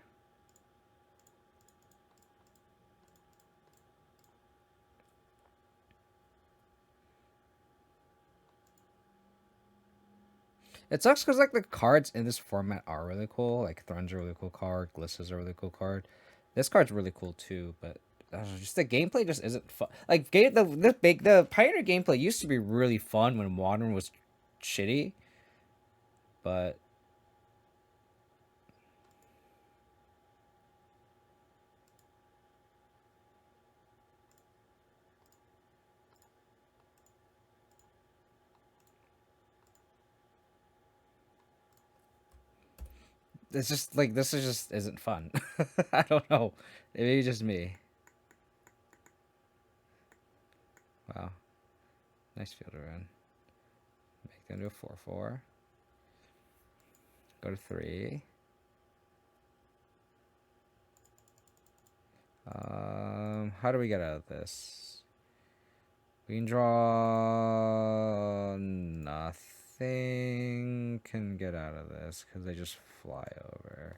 It sucks because like the cards in this format are really cool. Like Thrun's a really cool card. Glissa's a really cool card. This card's really cool too, but just the gameplay just isn't fun. Like the Pioneer gameplay used to be really fun when Modern was shitty, but it's just like this is just isn't fun. I don't know. Maybe just me. Wow, nice field run. Make them do a 4/4. Go to 3. How do we get out of this? We can draw nothing. Can get out of this because they just fly over.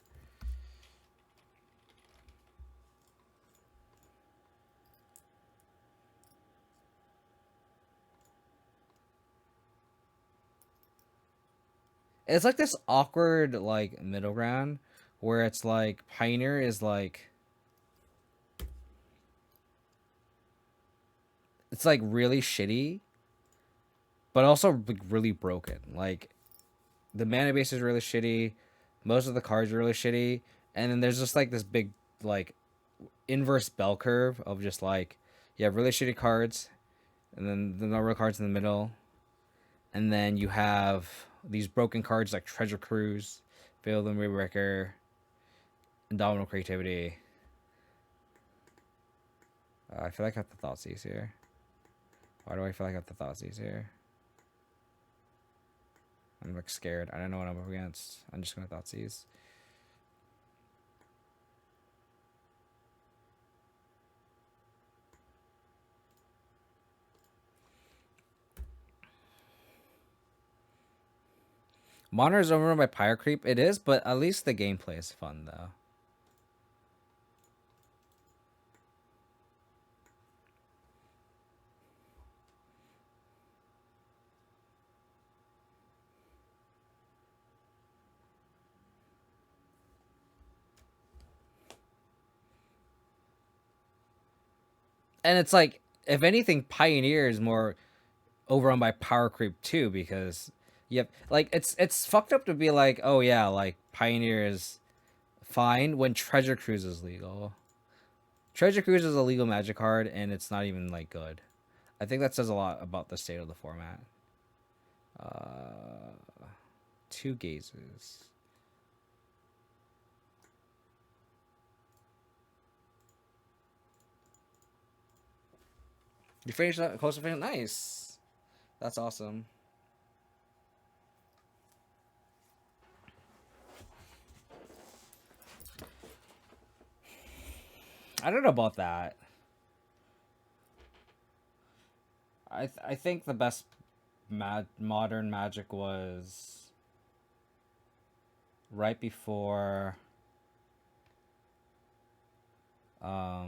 It's like this awkward like middle ground where it's like Pioneer is like it's like really shitty, but also like really broken. Like the mana base is really shitty, most of the cards are really shitty, and then there's just like this big like inverse bell curve of just like you have really shitty cards, and then the normal cards in the middle, and then you have these broken cards like Treasure Cruise, Wrenn and Realmbreaker, Indomitable creativity. I feel like I have the Thoughtseize here. Why do I feel like I have the Thoughtseize here? I'm like scared. I don't know what I'm up against. I'm just gonna Thoughtseize. Monitor is overrun by Pyre Creep. It is, but at least the gameplay is fun though. And it's like, if anything, Pioneer is more overrun by Power Creep too, because yep, like it's fucked up to be like, oh yeah, like Pioneer is fine when Treasure Cruise is legal. Treasure Cruise is a legal Magic card, and it's not even like good. I think that says a lot about the state of the format. Two Gazes. You finished that Colossification? Nice. That's awesome. I don't know about that. I think the best modern Magic was right before oh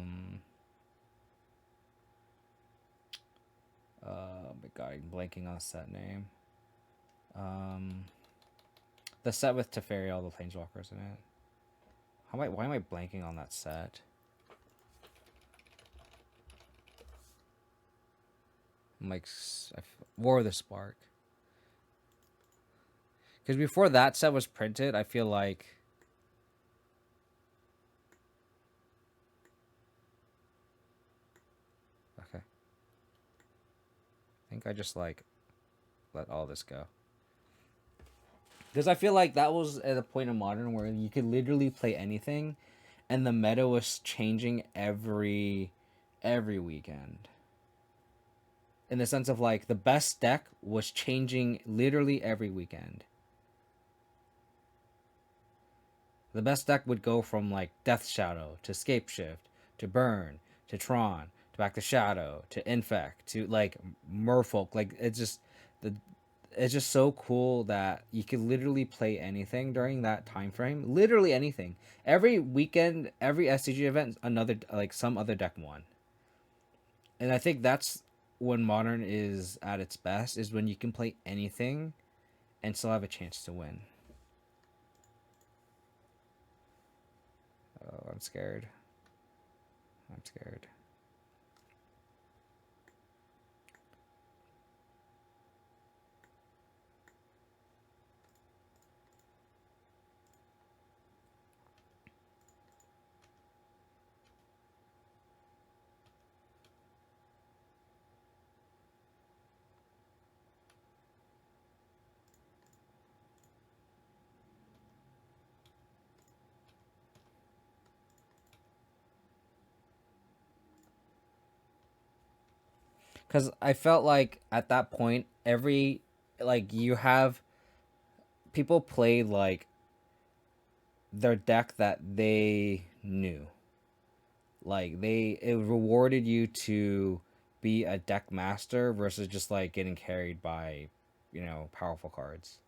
my god, I'm blanking on the set name. The set with Teferi, all the Planeswalkers in it. Why am I blanking on that set? I'm like, War of the Spark. Because before that set was printed, I feel like okay. I think I just like let all this go. Because I feel like that was at a point in Modern where you could literally play anything, and the meta was changing every weekend. In the sense of like the best deck was changing literally every weekend. The best deck would go from like Death Shadow to Scape Shift to Burn to Tron to back to Shadow to Infect to like Merfolk. Like it's just so cool that you could literally play anything during that time frame. Literally anything. Every weekend, every SCG event, another like some other deck won. And I think that's when Modern is at its best, is when you can play anything and still have a chance to win. Oh, I'm scared. I'm scared. Because I felt like at that point, every like you have people played like their deck that they knew. Like it rewarded you to be a deck master versus just like getting carried by, powerful cards.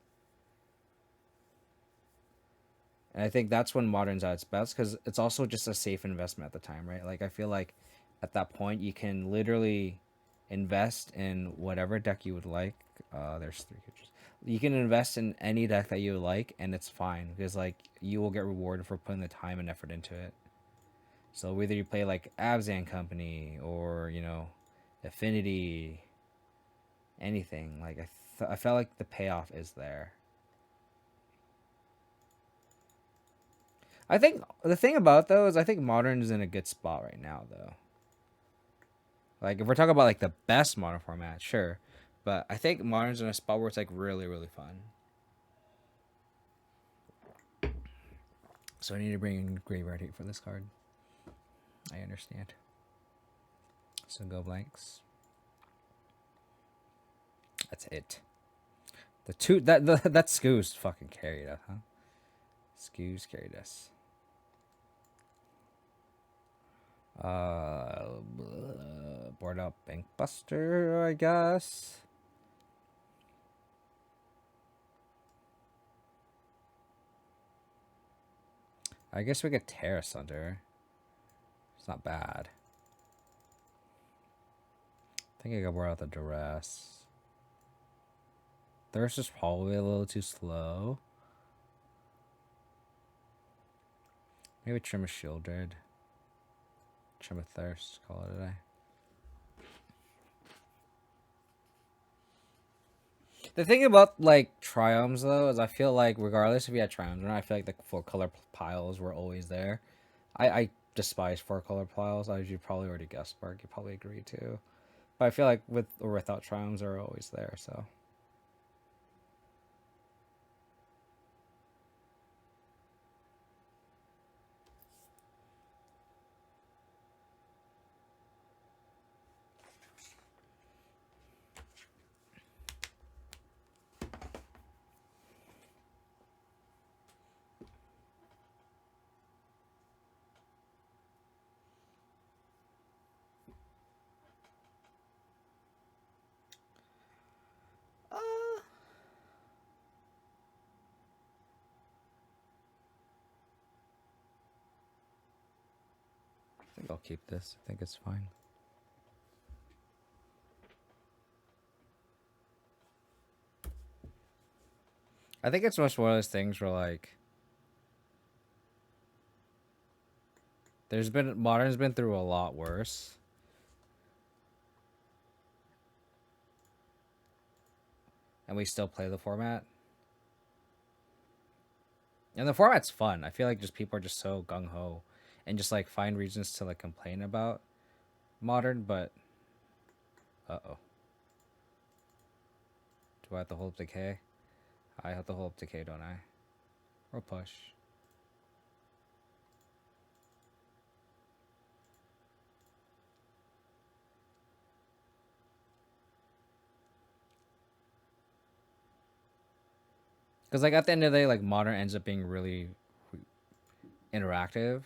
And I think that's when Modern's at its best because it's also just a safe investment at the time, right? Like I feel like at that point you can literally invest in whatever deck you would like. There's three creatures. You can invest in any deck that you like, and it's fine because like you will get rewarded for putting the time and effort into it. So whether you play like Abzan Company or Affinity, anything like I felt like the payoff is there. I think the thing about though is I think Modern is in a good spot right now though. Like if we're talking about like the best Modern format, sure, but I think Modern's in a spot where it's like really really fun. So I need to bring in Graveyard Hate for this card. I understand. So go blanks. That's it. The two that Scoos fucking carried us, huh? Scoos carried us. Board out Bankbuster, I guess. I guess we get Terra Sunder. It's not bad. I think I got board out the Duress. Thirst is probably a little too slow. Maybe Trim a Shieldred. Trim a Thirst, call it a day. The thing about like Triomes though is I feel like regardless if you had Triomes or not, I feel like the 4-color piles were always there. I despise 4-color piles, as you probably already guessed, Mark. You probably agree too. But I feel like with or without Triomes, they're always there. So. I think I'll keep this. I think it's fine. I think it's much one of those things where like Modern's been through a lot worse. And we still play the format. And the format's fun. I feel like just people are just so gung ho and just like find reasons to like complain about Modern, but uh-oh. Do I have to hold up decay? I have to hold up decay, don't I? Or push. Because like at the end of the day, like Modern ends up being really interactive.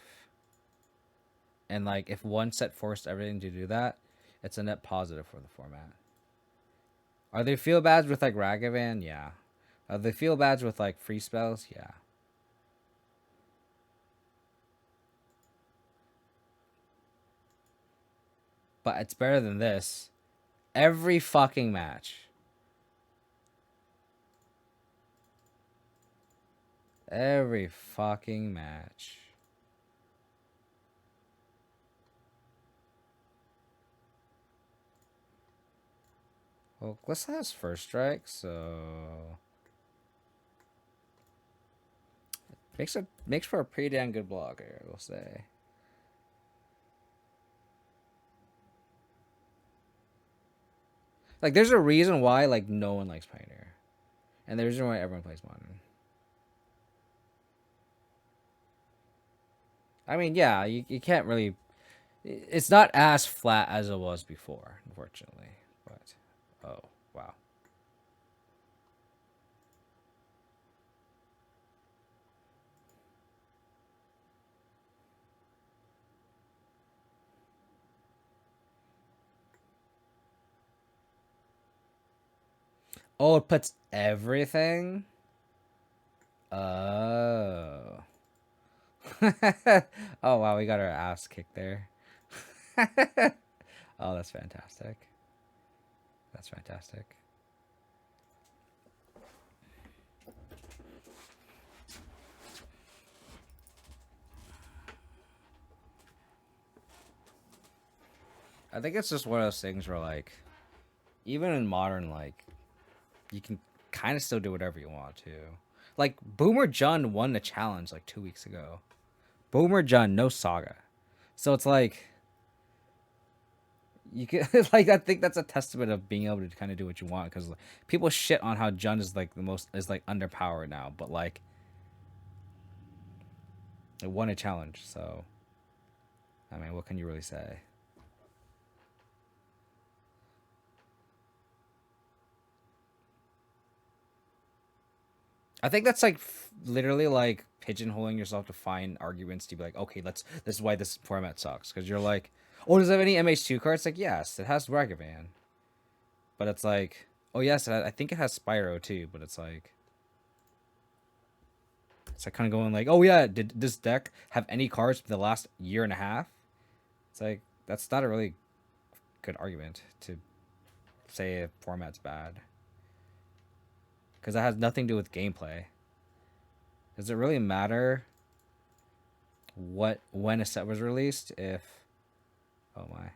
And like if one set forced everything to do that, it's a net positive for the format. Are there feel bads with like Ragavan? Yeah. Are there feel bads with like free spells? Yeah. But it's better than this. Every fucking match. Every fucking match. Well, Glissa has first strike, so makes for a pretty damn good blocker, I will say. Like, there's a reason why like no one likes Pioneer, and there's a reason why everyone plays Modern. I mean, yeah, you can't really. It's not as flat as it was before, unfortunately. But oh wow. Oh, it puts everything. Oh. Oh wow, we got our ass kicked there. Oh, that's fantastic. That's fantastic. I think it's just one of those things where like even in Modern, like you can kind of still do whatever you want to. Like Boomer Jun won the challenge like 2 weeks ago. Boomer Jun, no Saga. So it's like you can like I think that's a testament of being able to kind of do what you want because like, people shit on how Jun is like the most is like underpowered now, but like It won a challenge, so I mean, what can you really say? I think that's like literally like pigeonholing yourself to find arguments to be like, okay, this is why this format sucks, because you're like, oh, does it have any MH2 cards? Like, yes, it has Ragavan, but it's like, oh yes, I think it has Spyro too, but it's like kind of going like, oh yeah, did this deck have any cards for the last year and a half? It's like that's not a really good argument to say a format's bad, because that has nothing to do with gameplay. Does it really matter when a set was released if oh my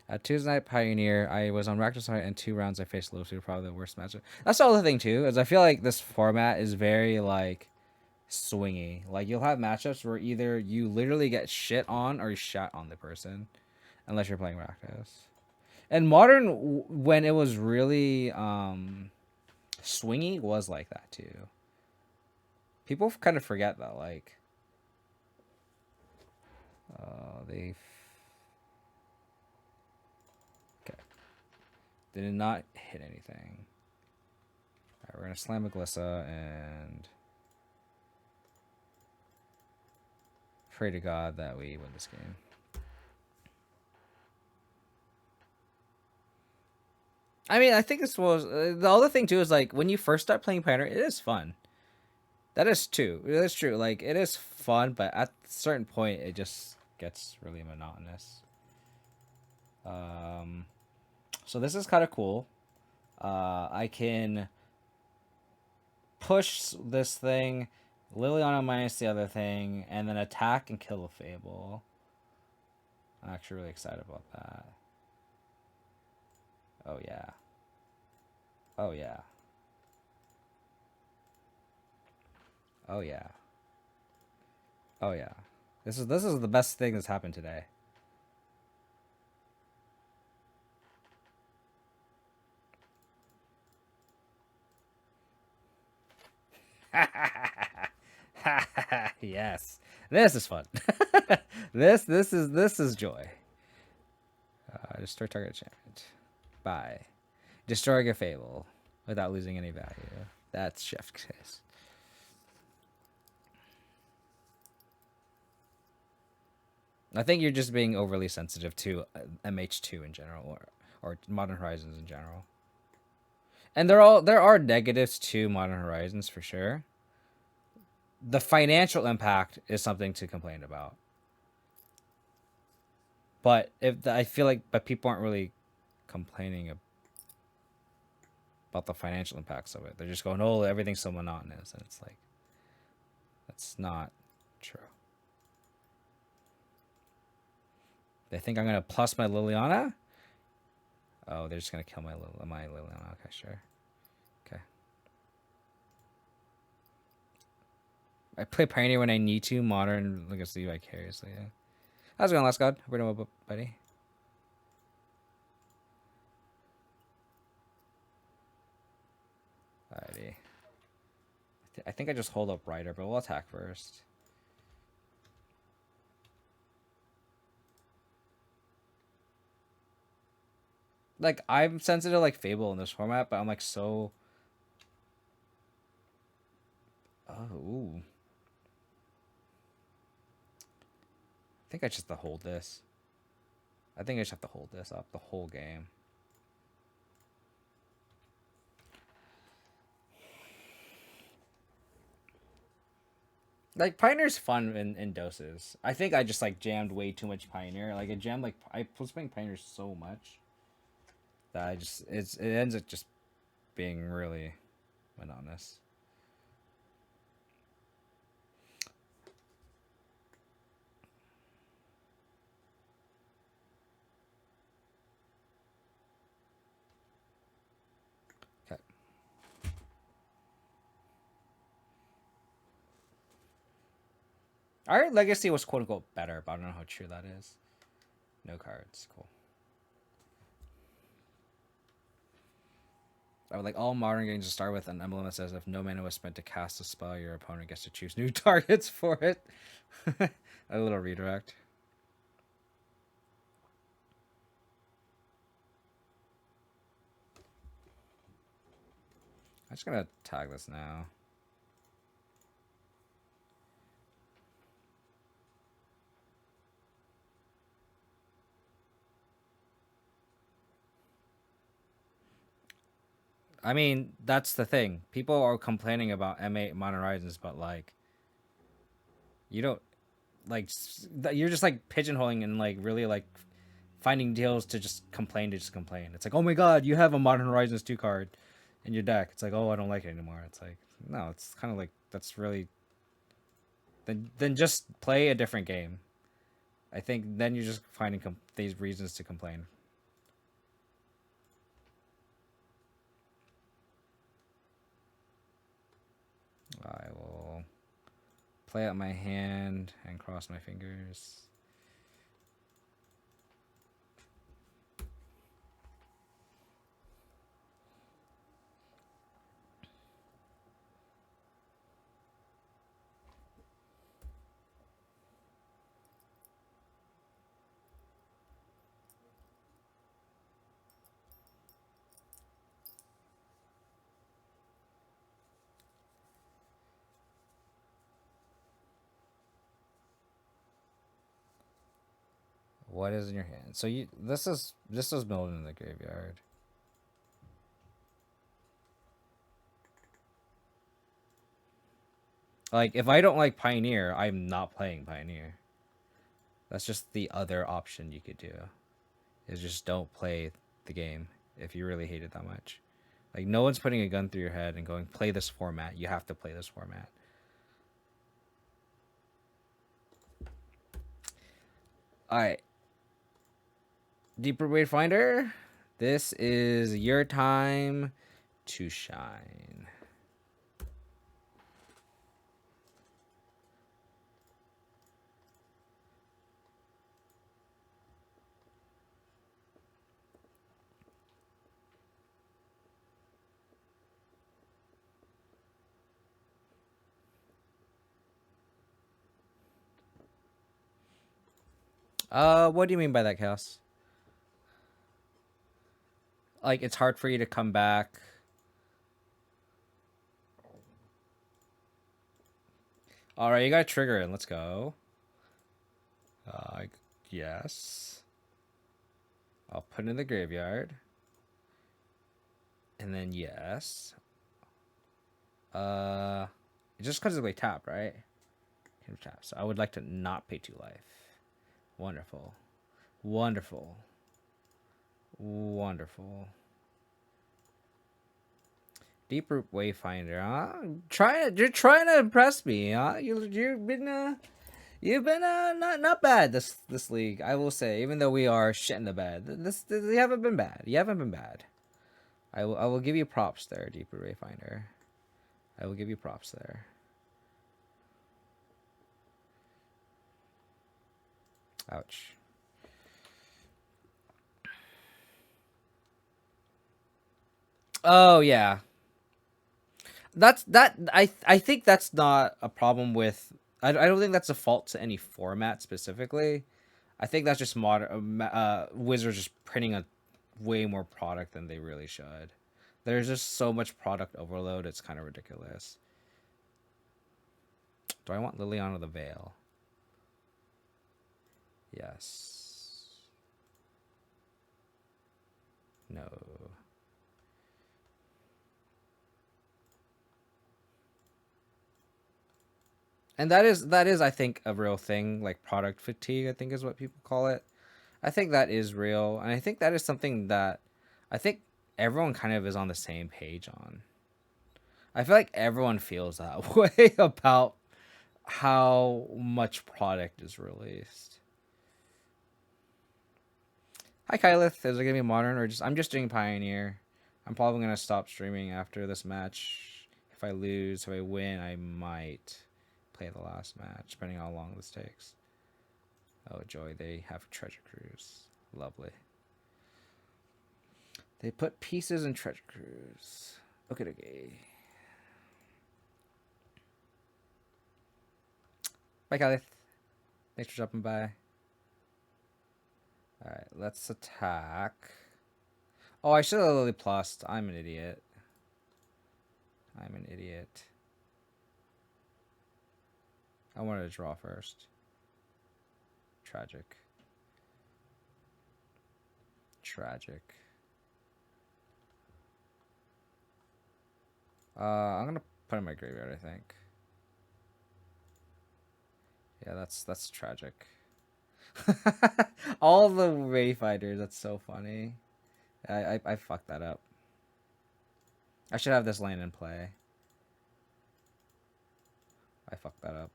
at Tuesday Night Pioneer, I was on Rakdos Night, and 2 rounds I faced Losu, probably the worst matchup. That's the other thing too, is I feel like this format is very like swingy. Like you'll have matchups where either you literally get shit on or you shot on the person, unless you're playing Rakdos. And Modern, when it was really swingy, was like that too. People kind of forget that, like, they okay. They did not hit anything. Alright, we're gonna slam a Glissa and pray to God that we win this game. I mean, I think this was the other thing too is like when you first start playing Pioneer, it is fun. That is true. It is true. Like it is fun, but at a certain point, it just gets really monotonous. So this is kind of cool. I can push this thing, Liliana minus the other thing, and then attack and kill a Fable. I'm actually really excited about that. Oh yeah. Oh yeah. Oh yeah. Oh yeah. This is the best thing that's happened today. Yes. This is fun. this is joy. Destroy target enchantment. Bye. Destroying a Fable without losing any value. That's chef kiss. I think you're just being overly sensitive to MH2 in general, or Modern Horizons in general. And there are negatives to Modern Horizons for sure. The financial impact is something to complain about. But I feel like people aren't really complaining about the financial impacts of it. They're just going, "Oh, everything's so monotonous," and it's like that's not true. They think I'm gonna plus my Liliana. Oh, they're just gonna kill my Liliana. Okay, sure. Okay. I play Pioneer when I need to. Modern, like I see vicariously. Yeah. How's it going, Last God? We're doing, buddy. Alrighty. I think I just hold up Rider, but we'll attack first. Like, I'm sensitive like Fable in this format, but I'm like so... Oh, ooh. I think I just have to hold this. I think I just have to hold this up the whole game. Like, Pioneer's fun in doses. I think I just, like, jammed way too much Pioneer. Like, I was playing Pioneer so much that it ends up just being really monotonous. Okay. Our legacy was quote unquote better, but I don't know how true that is. No cards. Cool. like all modern games start with an emblem that says if no mana was spent to cast a spell, your opponent gets to choose new targets for it. A little redirect. I'm just gonna tag this now. I mean, that's the thing. People are complaining about M8 Modern Horizons, but like, you don't like you're just like pigeonholing and like really like finding deals to just complain to just complain. It's like, oh my god, you have a Modern Horizons 2 card in your deck. It's like, oh, I don't like it anymore. It's like, no, it's kind of like that's really then just play a different game. I think then you're just finding these reasons to complain. I will play out my hand and cross my fingers. What is in your hand? So you this is milled in the graveyard. Like if I don't like Pioneer, I'm not playing Pioneer. That's just the other option you could do. Is just don't play the game if you really hate it that much. Like no one's putting a gun through your head and going play this format. You have to play this format. All right. Deeproot Wayfinder, this is your time to shine. What do you mean by that, Chaos? Like it's hard for you to come back. All right, you got to trigger it. Let's go. Yes. I'll put it in the graveyard. And then yes. Just because of the tap, right? Tap. So I would like to not pay 2 life. Wonderful. Wonderful. Wonderful. Deeproot Wayfinder, huh? You're trying to impress me, huh? You've been not bad this league, I will say. Even though we are shit in the bed, you haven't been bad. You haven't been bad. I will give you props there, Deeproot Wayfinder. I will give you props there. Ouch. Oh yeah. I think that's not a problem with I don't think that's a fault to any format specifically. I think that's just modern Wizards just printing a way more product than they really should. There's just so much product overload, it's kind of ridiculous. Do I want Liliana the Veil? Yes. No. And that is I think a real thing, like product fatigue, I think is what people call it. I think that is real, and I think that is something that I think everyone kind of is on the same page on. I feel like everyone feels that way about how much product is released. Hi Kylith, is it gonna be modern or I'm just doing Pioneer. I'm probably gonna stop streaming after this match. If I lose, if I win, I might play the last match, depending on how long this takes. Oh joy, they have Treasure Cruise. Lovely. They put pieces in treasure cruise. Okay. Bye, Caliph. Thanks for dropping by. Alright, let's attack. Oh, I should have Lily Plussed. I'm an idiot. I wanted to draw first. Tragic. I'm gonna put in my graveyard, I think. Yeah, that's tragic. All the Wayfinders, that's so funny. I fucked that up. I should have this land in play. I fucked that up.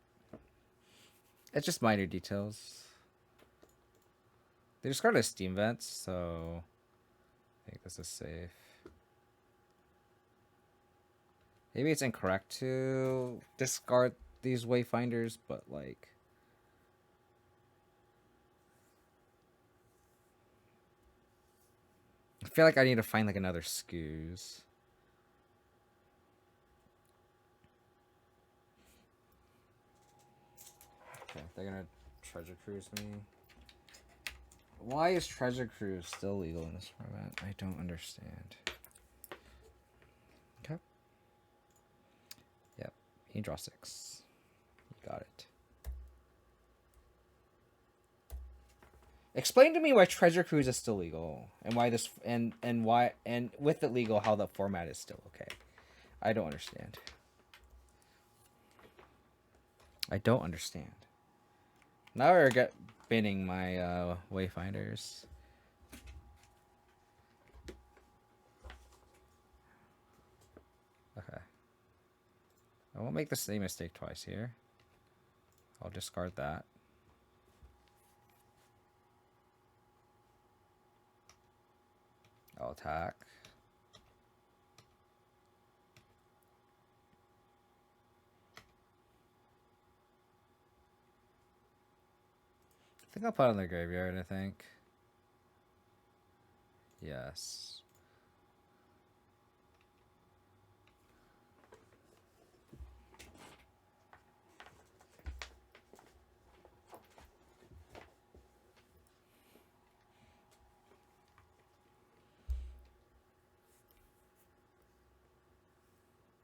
It's just minor details. They discarded Steam Vents, so I think this is safe. Maybe it's incorrect to discard these Wayfinders, but like... I feel like I need to find like another Scoos. Okay, they're gonna Treasure Cruise me. Why is Treasure Cruise still legal in this format? I don't understand. Okay. Yep. You draw 6. You got it. Explain to me why Treasure Cruise is still legal and why this and why and with it legal how the format is still okay. I don't understand. Now I regret binning my Wayfinders. Okay. I won't make the same mistake twice here. I'll discard that. I'll attack. I think I'll put it in the graveyard, I think. Yes.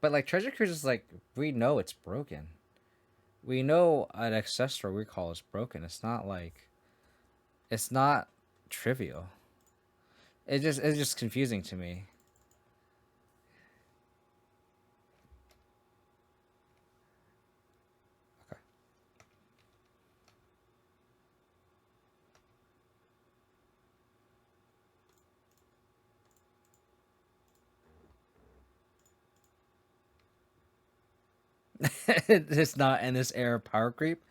But like Treasure Cruise is like, we know it's broken. We know an ancestral recall is broken. It's not like, it's not trivial. It's just confusing to me. It's not in this era of power creep.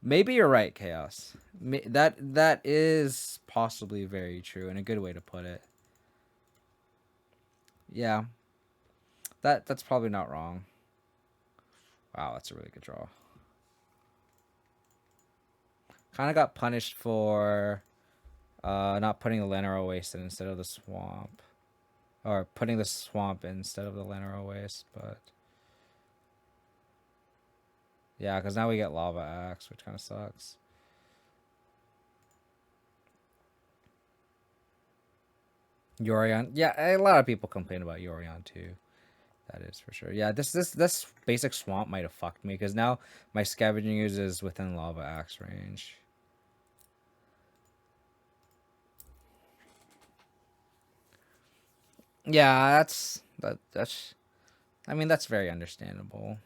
Maybe you're right, Chaos. That is possibly very true and a good way to put it. Yeah. That's probably not wrong. Wow, that's a really good draw. Kind of got punished for not putting the Lanero Waste in instead of the swamp. Or putting the swamp instead of the Lanero Waste, but... Yeah, because now we get Lava Axe, which kind of sucks. Yorion. Yeah, a lot of people complain about Yorion too. That is for sure. Yeah, this basic swamp might have fucked me because now my scavenging use is within Lava Axe range. Yeah, that's I mean, that's very understandable.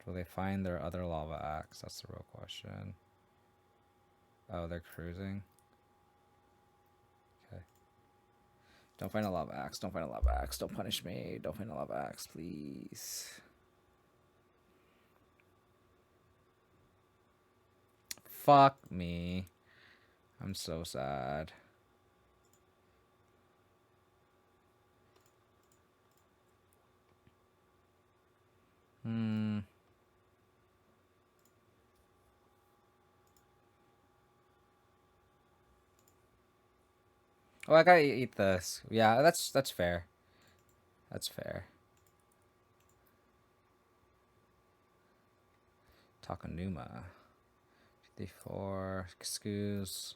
Will they find their other Lava Axe? That's the real question. Oh, they're cruising. Okay. Don't find a Lava Axe. Don't find a Lava Axe. Don't punish me. Don't find a Lava Axe, please. Fuck me. I'm so sad. Hmm. Oh, I gotta eat this. Yeah, that's fair. That's fair. Takanuma. 54. Excuse.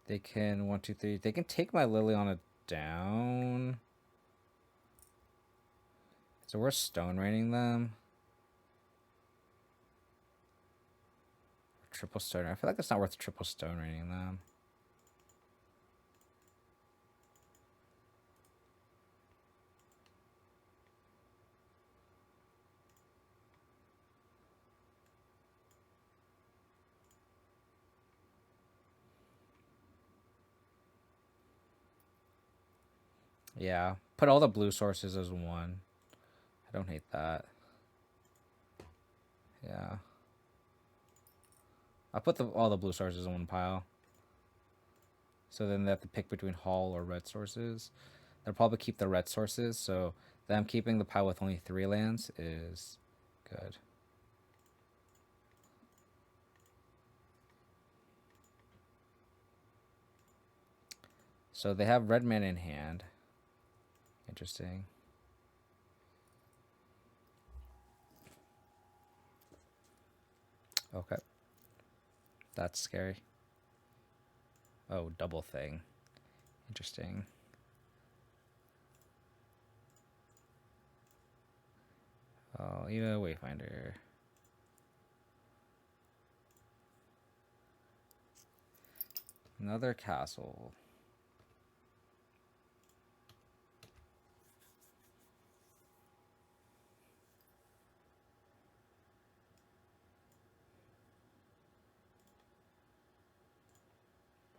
They can 1, 2, 3. They can take my Liliana down. So we're stone raining them. Triple stone. I feel like it's not worth triple stone raining them. Yeah. Put all the blue sources as one. I don't hate that. Yeah. I'll put all the blue sources in one pile. So then they have to pick between Hall or red sources. They'll probably keep the red sources, so them keeping the pile with only 3 lands is good. So they have red mana in hand. Interesting. Okay. That's scary. Oh, double thing. Interesting. Oh, even a Wayfinder. Another castle.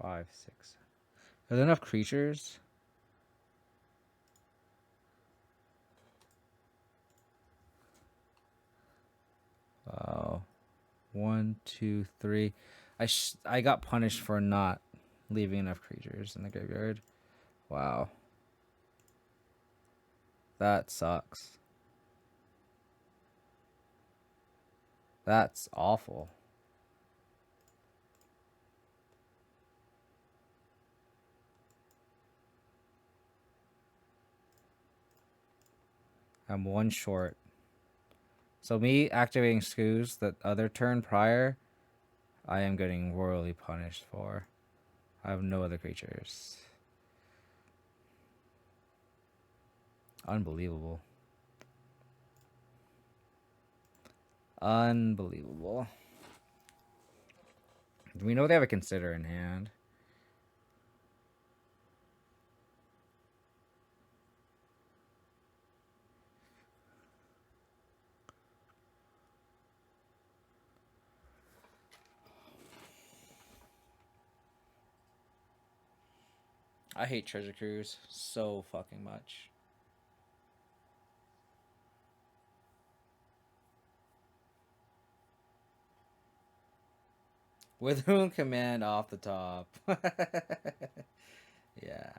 Five, six. Are there enough creatures? Wow. 1, 2, 3. I got punished for not leaving enough creatures in the graveyard. Wow. That sucks. That's awful. I'm 1 short. So me activating Scoos the other turn prior, I am getting royally punished for. I have no other creatures. Unbelievable. Unbelievable. We know they have a Consider in hand. I hate Treasure Cruise so fucking much. With Rune Command off the top. Yeah.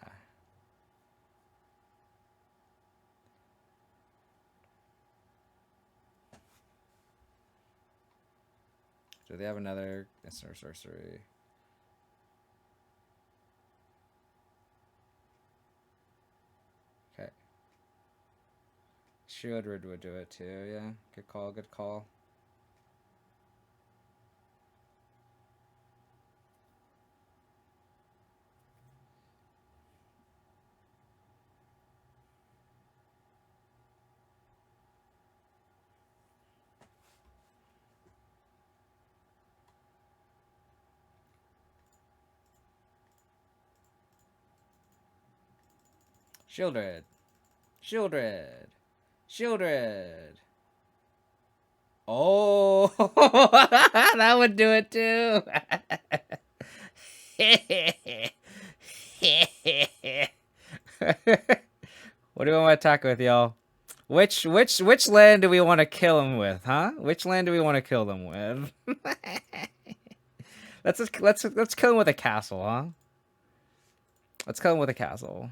Do they have another Instant Sorcery? Okay. Shieldred would do it too, yeah. Good call, good call. Shieldred. Shieldred. Shieldred. Oh, that would do it too. What do we want to attack with, y'all? Which land do we want to kill him with, huh? Which land do we want to kill them with? let's kill him with a castle, huh? Let's kill him with a castle.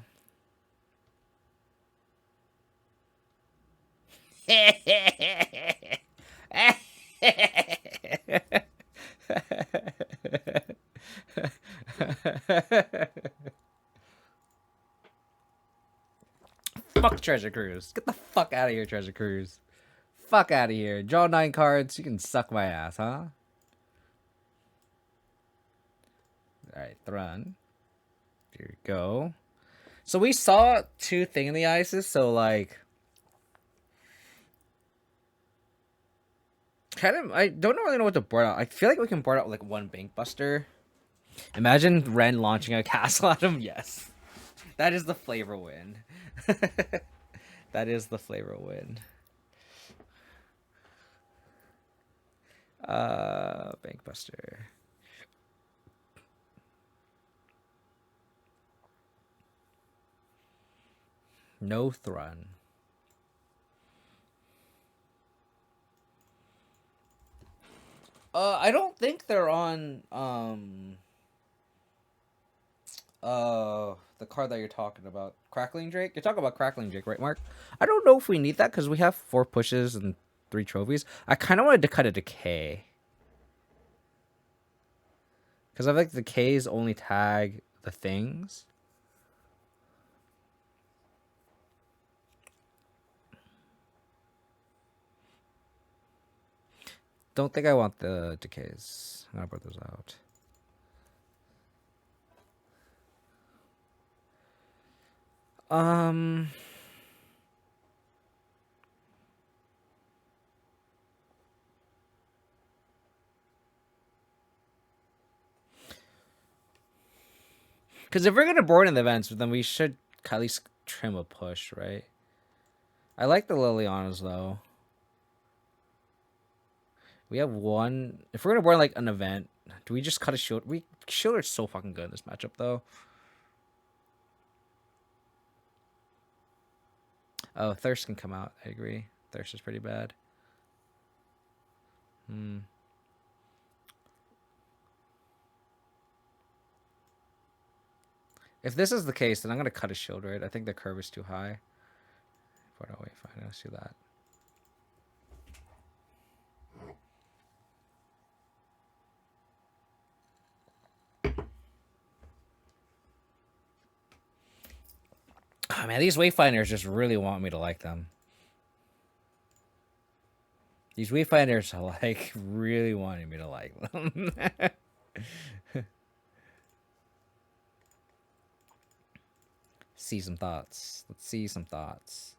Fuck Treasure Cruise. Get the fuck out of here, Treasure Cruise. Fuck out of here. Draw 9 cards. You can suck my ass, huh? Alright, Thrun. Here we go. So we saw 2 Thing in the Ices, so like... I don't really know what to board out. I feel like we can board out like 1 Bankbuster. Imagine Wrenn launching a castle at him. Yes. That is the flavor win. That is the flavor win. Bankbuster. No Thrun. I don't think they're on the card that you're talking about. Crackling Drake? You're talking about Crackling Drake, right, Mark? I don't know if we need that because we have 4 pushes and 3 trophies. I kind of wanted to cut a Decay. Because I think Decays only tag the things. Don't think I want the Decays. I'm gonna put those out. Because if we're gonna board in the events, then we should at least trim a push, right? I like the Lilianas though. We have 1. If we're gonna board like an event, do we just cut a shield? Shield are so fucking good in this matchup though. Oh, Thirst can come out. I agree. Thirst is pretty bad. If this is the case, then I'm gonna cut a shield right. I think the curve is too high. But oh wait, fine. Let's do that. Oh, man, these Wayfinders just really want me to like them. These Wayfinders are like really wanting me to like them. See some thoughts. Let's see some thoughts.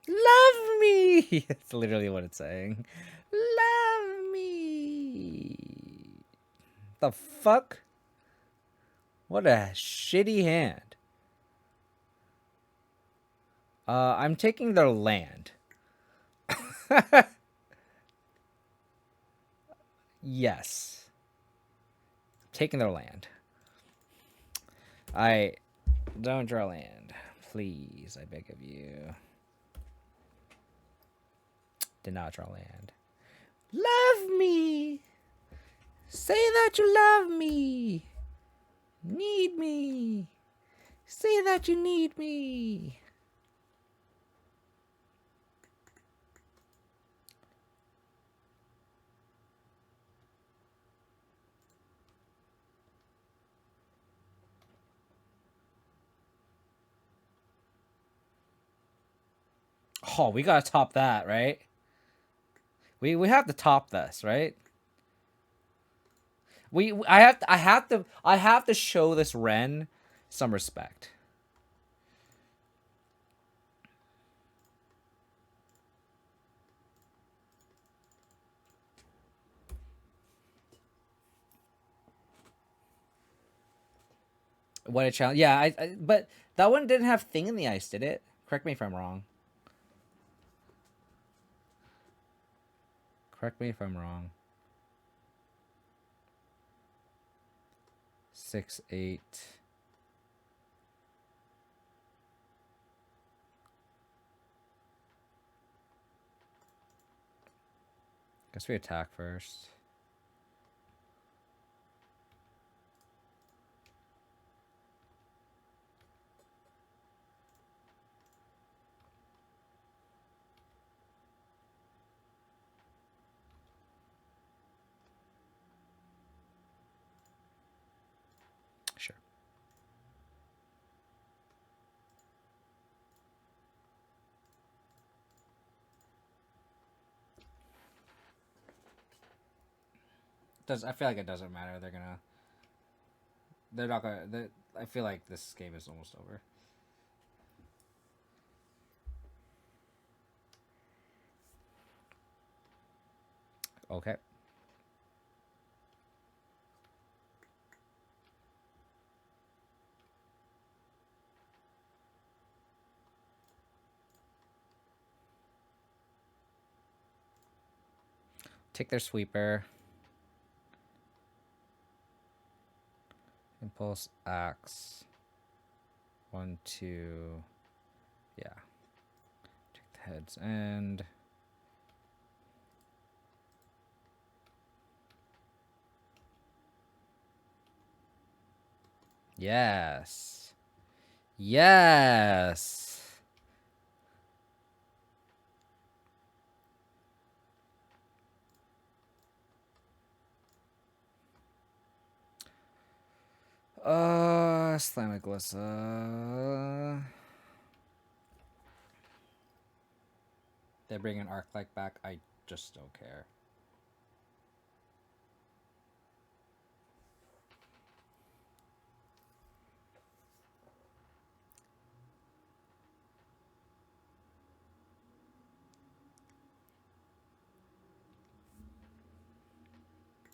Love me! That's literally what it's saying. Love me! The fuck? What a shitty hand. I'm taking their land. Yes. Taking their land. I don't draw land. Please, I beg of you. Did not draw land. Love me. Say that you love me. Need me. Say that you need me. Oh, we gotta top that, right? We have to top this, right? I have to show this Wrenn some respect. What a challenge! Yeah, but that one didn't have Thing in the Ice, did it? Correct me if I'm wrong. Correct me if I'm wrong. 6, 8. Guess we attack first. I feel like it doesn't matter. They're not gonna. I feel like this game is almost over. Okay. Take their sweeper. Impulse axe. 1, 2. Yeah. Take the heads and. Yes. Yes. Slamaglissa. They bring an Arc-like back. I just don't care.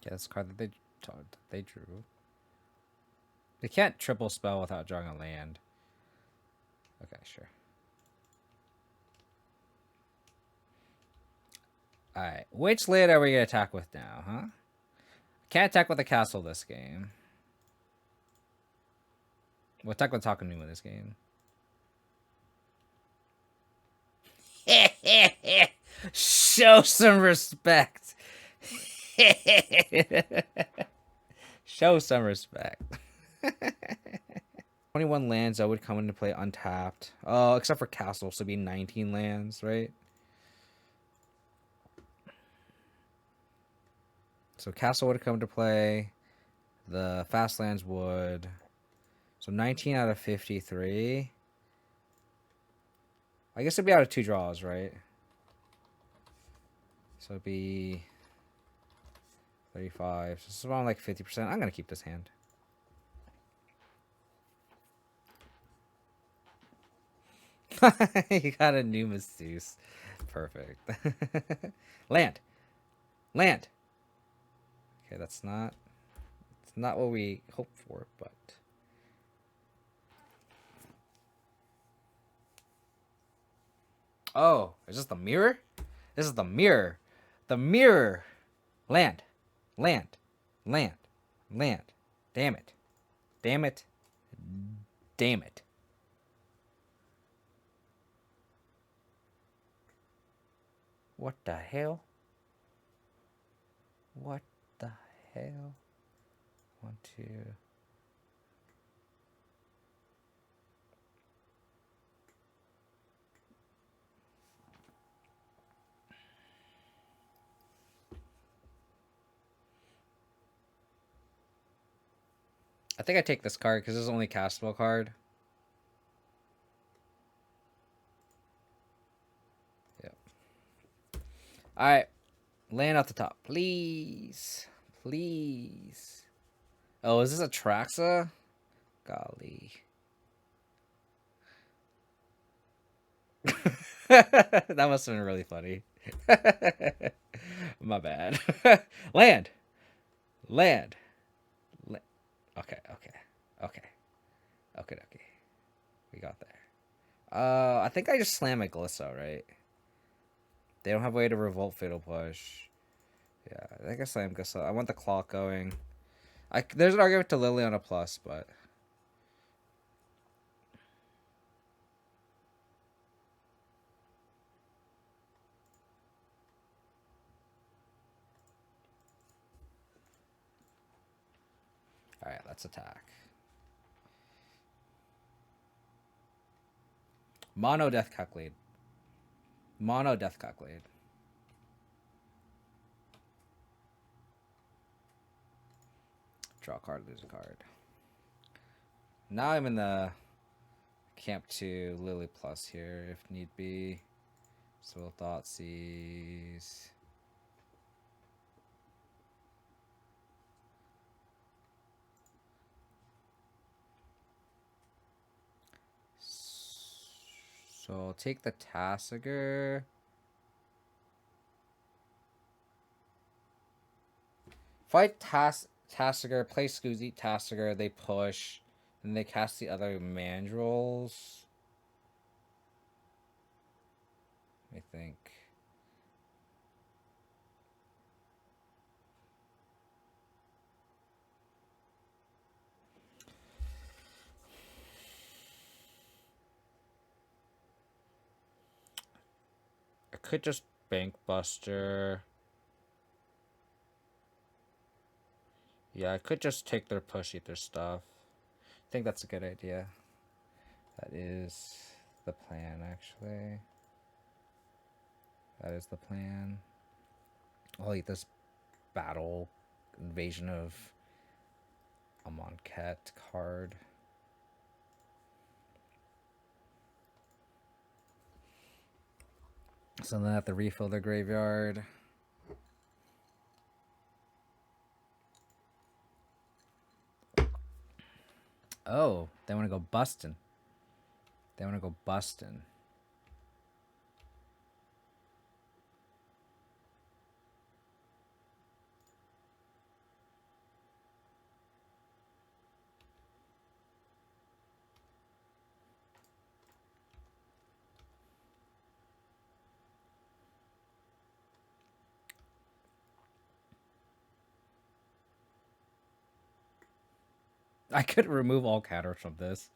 Yeah, this card that they drew. They can't triple spell without drawing a land. Okay, sure. Alright, which land are we going to attack with now, huh? Can't attack with a castle this game. We'll attack with Takanuma this game. Show some respect. Show some respect. 21 lands that would come into play untapped. Oh, except for castle, so it'd be 19 lands, right? So castle would come into play. The fast lands would. So 19 out of 53. I guess it'd be out of 2 draws, right? So it'd be 35. So it's around like 50%. I'm going to keep this hand. You got a new masseuse. Perfect. Land. Land. Okay, it's not what we hoped for, but oh, is this the mirror? This is the mirror. The mirror. Land. Land. Land. Land. Damn it. Damn it. Damn it. What the hell? What the hell? 1, 2. I think I take this card because it's only a castable card. Yep. Alright. Land off the top. Please. Please. Oh, is this a Traxa? Golly. That must have been really funny. My bad. Land. Land. Okay. Okay. We got there. I think I just slam a Glisso, right? They don't have a way to revolt Fatal Push. Yeah, I think I slam Glisso. I want the clock going. There's an argument to Lily on a plus, but alright, let's attack. Mono Death Cuck Lead. Mono Death Cuck Lead. Draw a card, lose a card. Now I'm in the camp to Lily Plus here, if need be. So we'll Thoughtseize. So I'll take the Tasigur. Fight Tasigur, play Scoozy Tasigur, they push, and they cast the other Mandrills. I think. I could just Bank Buster. Yeah, I could just take their push, eat their stuff. I think that's a good idea. That is the plan, actually. That is the plan. I'll eat this battle invasion of Amonkhet card. So then I have to refill the graveyard. Oh, they want to go bustin'. They want to go bustin'. I could remove all counters from this.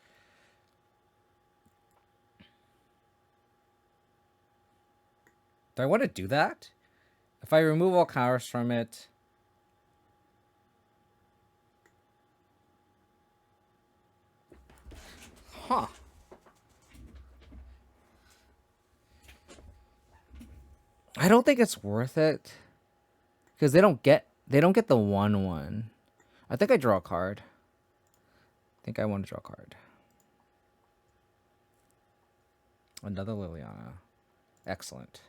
Do I want to do that? If I remove all counters from it... Huh. I don't think it's worth it. Because they don't get the 1/1. I think I draw a card. I think I want to draw a card. Another Liliana. Excellent.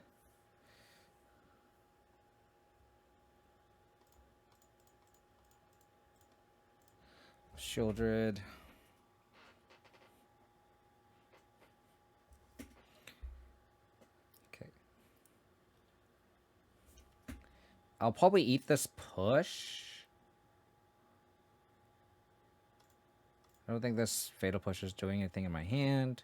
Shieldred. Okay. I'll probably eat this push. I don't think this Fatal Push is doing anything in my hand.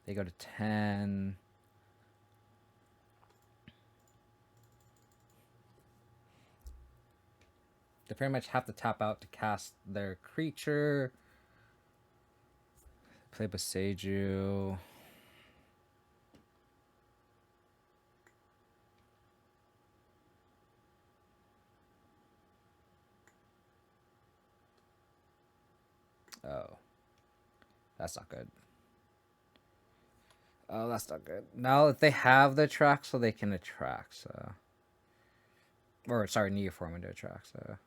They go to 10. They pretty much have to tap out to cast their creature. Play Boseiju. Oh. That's not good. Oh, that's not good. Now if they have the track, so they can attract, so... Or, sorry, Neoform into attract, so...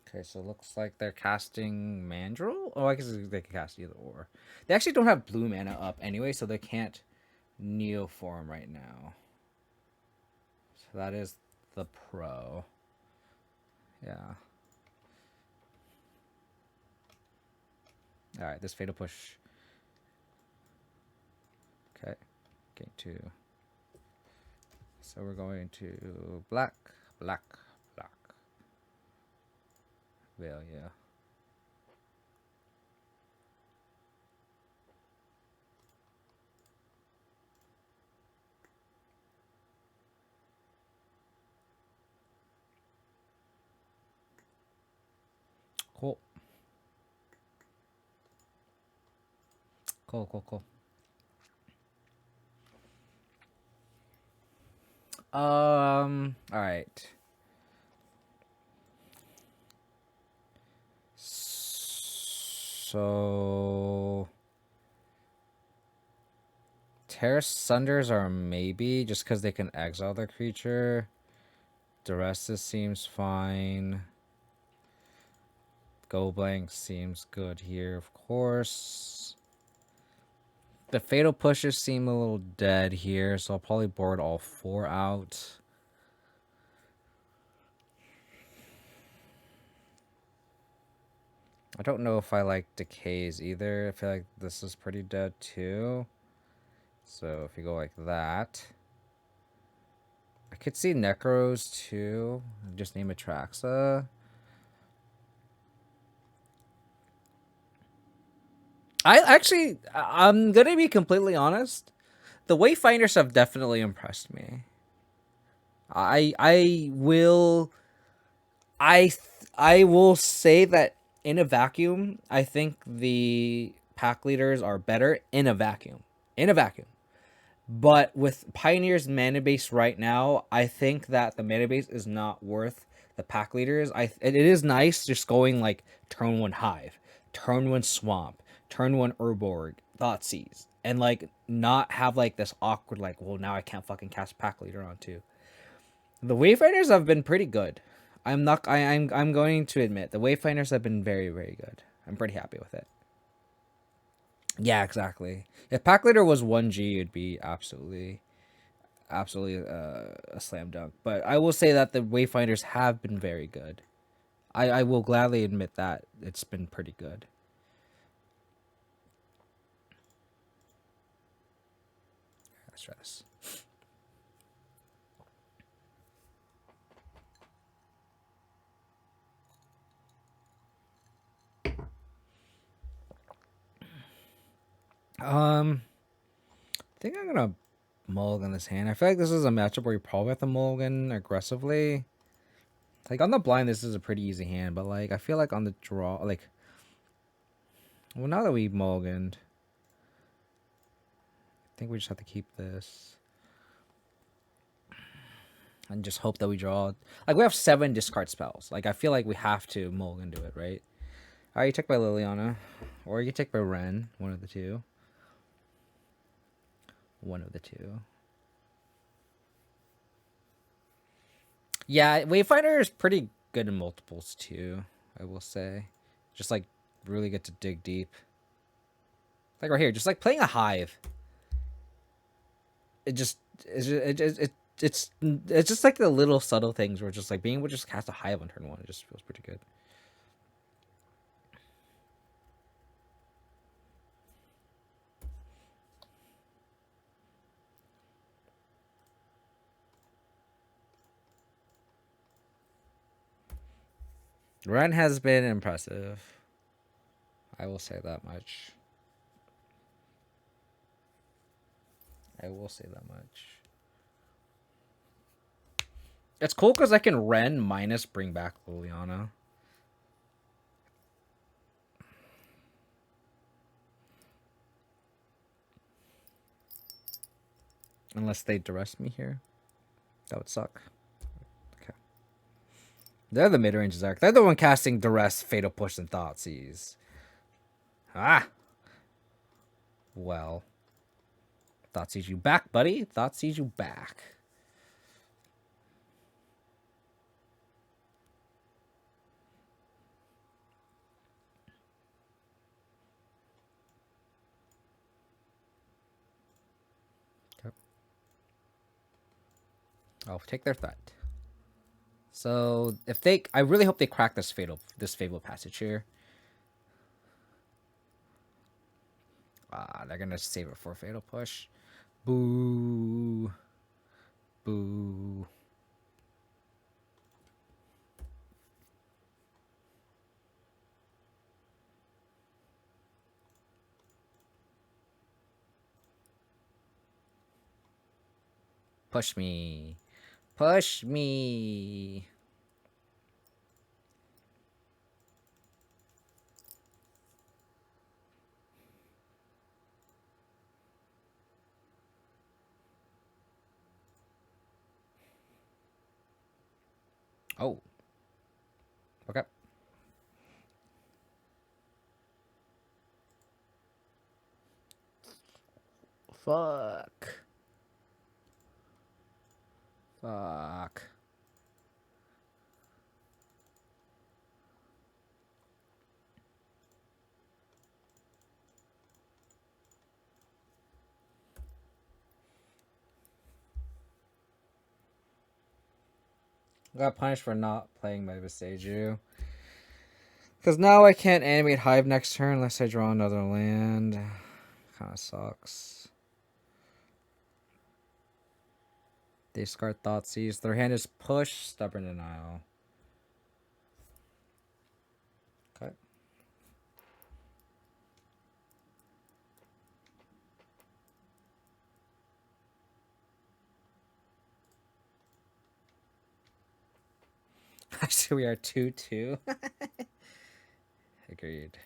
Okay, so it looks like they're casting Mandrill? Oh, I guess they can cast either or. They actually don't have blue mana up anyway, so they can't Neoform right now. So that is the pro. Yeah. Alright, this Fatal Push. Okay. Game 2. So we're going to black, black, black. Well, yeah. Cool. Cool. Alright. So Terra Sunders are maybe just because they can exile their creature. The rest seems fine. Go blank seems good here, of course. The fatal pushes seem a little dead here, so I'll probably board all 4 out. I don't know if I like decays either. I feel like this is pretty dead too. So if you go like that, I could see necros too. Just name Atraxa. I'm gonna be completely honest. The Wayfinders have definitely impressed me. I will I will say that in a vacuum, I think the pack leaders are better in a vacuum. In a vacuum. But with Pioneer's mana base right now, I think that the mana base is not worth the pack leaders. It is nice just going like turn 1 Hive, turn 1 Swamp, turn 1 Urborg, Thoughtseize, and like not have like this awkward like, well, now I can't fucking cast pack leader on too. The Wayfinders have been pretty good. I'm going to admit the Wayfinders have been very, very good. I'm pretty happy with it. Yeah, exactly. If pack leader was 1G, it'd be absolutely a slam dunk. But I will say that the Wayfinders have been very good. I will gladly admit that it's been pretty good. Let's try this. I think I'm gonna mulligan this hand. I feel like this is a matchup where you probably have to mulligan aggressively. Like on the blind, this is a pretty easy hand, but like I feel like on the draw, like, well, now that we mulliganed, I think we just have to keep this and just hope that we draw. Like we have 7 discard spells. Like I feel like we have to mulligan to it, right? All right, you take by Liliana, or you take by Wrenn. One of the two. One of the two. Yeah, Wayfinder is pretty good in multiples too, I will say. Just like really get to dig deep. Like right here, just like playing a Hive. It just it's just like the little subtle things where just like being able to just cast a Hive on turn 1, it just feels pretty good. Wrenn has been impressive. I will say that much. I will say that much. It's cool because I can Wrenn minus bring back Liliana. Unless they duress me here. That would suck. Okay. They're the mid-range Zark. They're the one casting duress, fatal push, and Thoughtseize. Ah! Well. Thoughtseize you back, buddy. Thoughtseize you back. Okay. I'll take their threat. So if they, I really hope they crack this fatal passage here. They're gonna save it for a fatal push. Boo. Boo. Push me. Push me. Oh. Okay. Fuck. Fuck. Got punished for not playing my Vestige. Because now I can't animate Hive next turn unless I draw another land. Kind of sucks. Discard Thoughtseize. Their hand is Push, Stubborn Denial. Okay. Actually, we are 2-2. Agreed.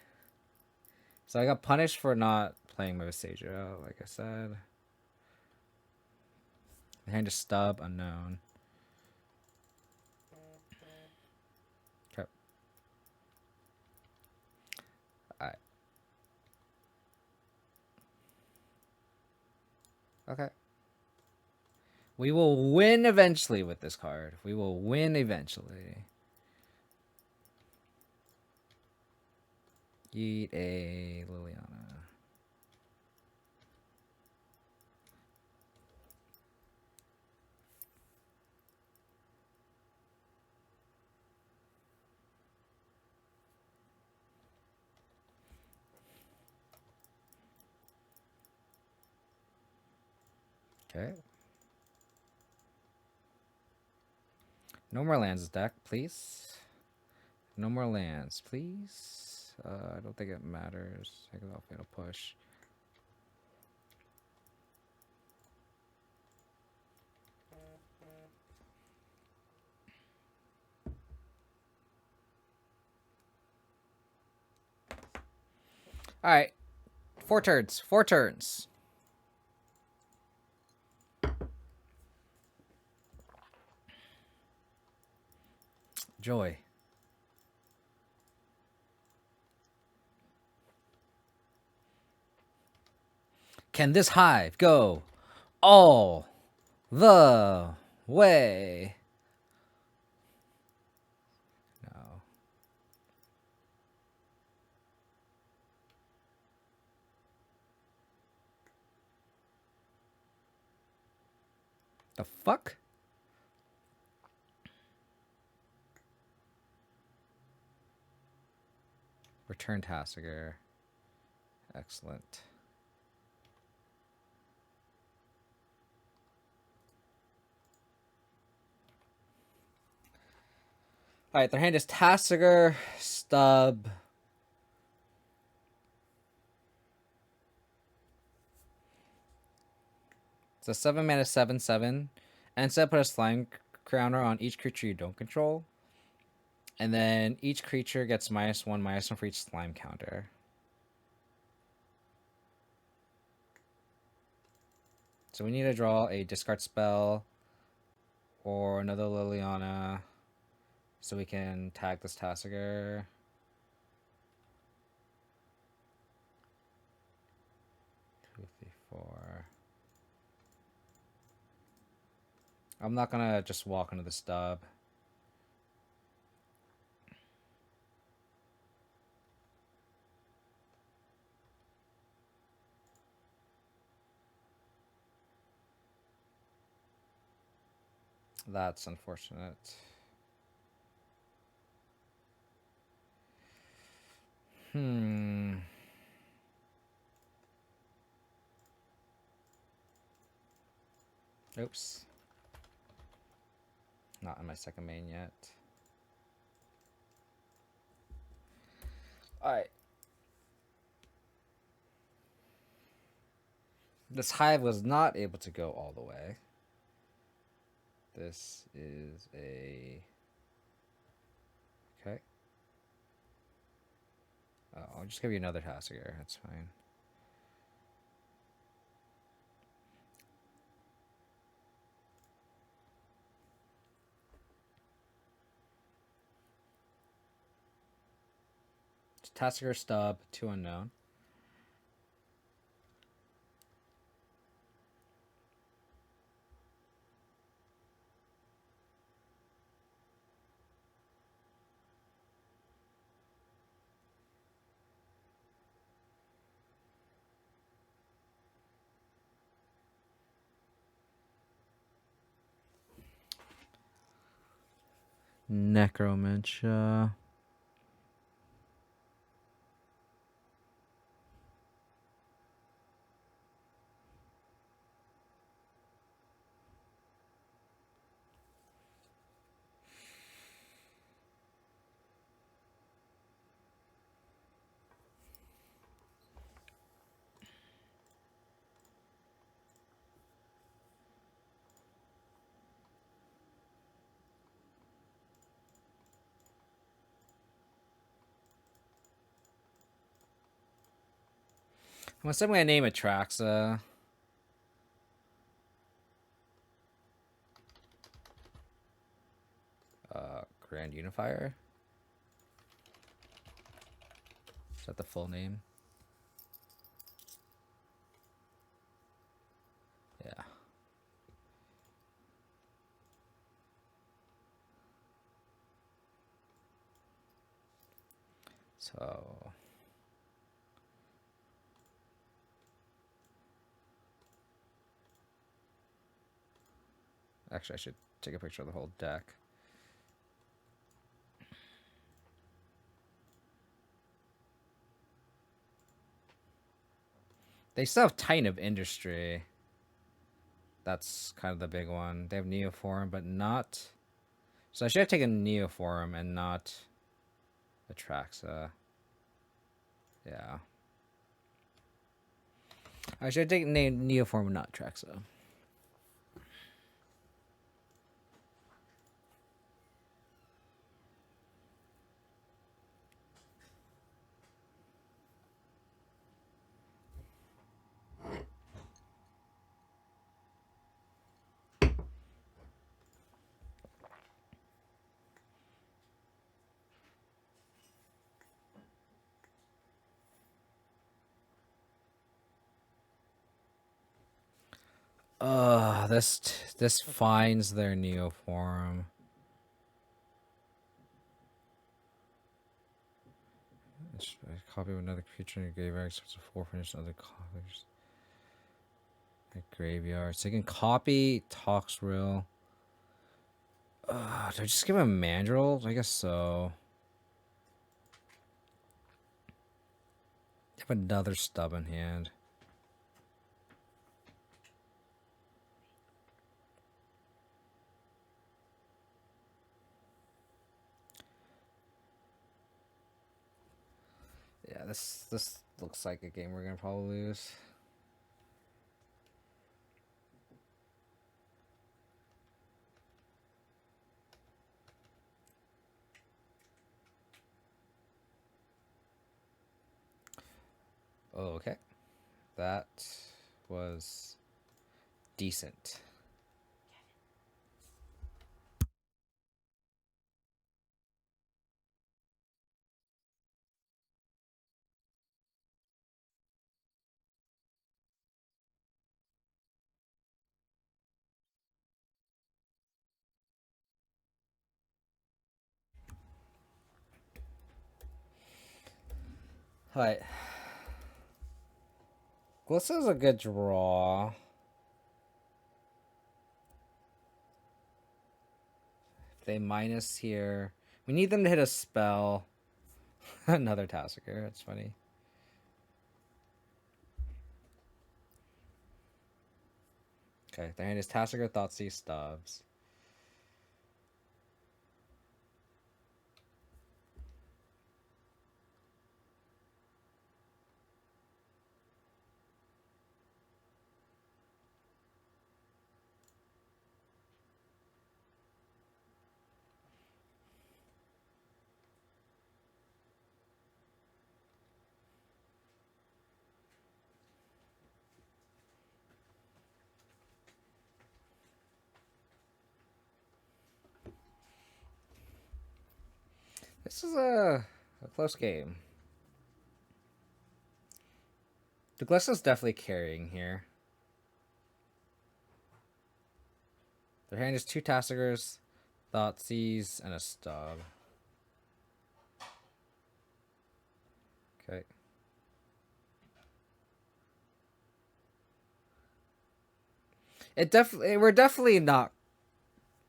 So I got punished for not playing my Vestige, like I said. The hand is Stub, Unknown. Okay. Alright. Okay. We will win eventually with this card. We will win eventually. Eat a Liliana. Okay. No more lands, deck, please. No more lands, please. I don't think it matters. I think it'll push. All right. 4 turns. 4 turns. Joy. Can this hive go all the way? No. The fuck? Return Tassiger. Excellent. Alright, their hand is Tassiger, Stub. It's a 7 mana 7/7. And instead put a slime counter on each creature you don't control. And then each creature gets -1/-1 for each slime counter. So we need to draw a discard spell or another Liliana so we can tag this Tassiger. Two, three, four. I'm not gonna just walk into the stub. That's unfortunate. Oops. Not in my second main yet. Alright. This hive was not able to go all the way. This is a... Okay. I'll just give you another Tassiger. That's fine. Tassiger, Stub, 2 unknown. Necromantia. I'm gonna name it Traxa. Grand Unifier. Is that the full name? Yeah. So actually, I should take a picture of the whole deck. They still have Titan of Industry. That's kind of the big one. They have Neoform, but not. So I should have taken Neoform and not Atraxa. Yeah. I should have taken Neoform and not Atraxa. This finds their Neoform. A copy of another creature in your graveyard, starts a 4 finish other copies. A graveyard. So you can copy Toxrill. Do I just give him Mandrill? I guess so. Have another stub in hand. Yeah, this looks like a game we're gonna probably lose. Oh, okay. That was decent. Alright. Glissa's a good draw. If they minus here. We need them to hit a spell. Another Tassiker. That's funny. Okay, their hand is Tassiker, Thoughtseize, Stubbs. This is a close game. The Glissa's definitely carrying here. Their hand is 2 Tassigers, Thoughtseize, and a Stub. Okay. We're definitely not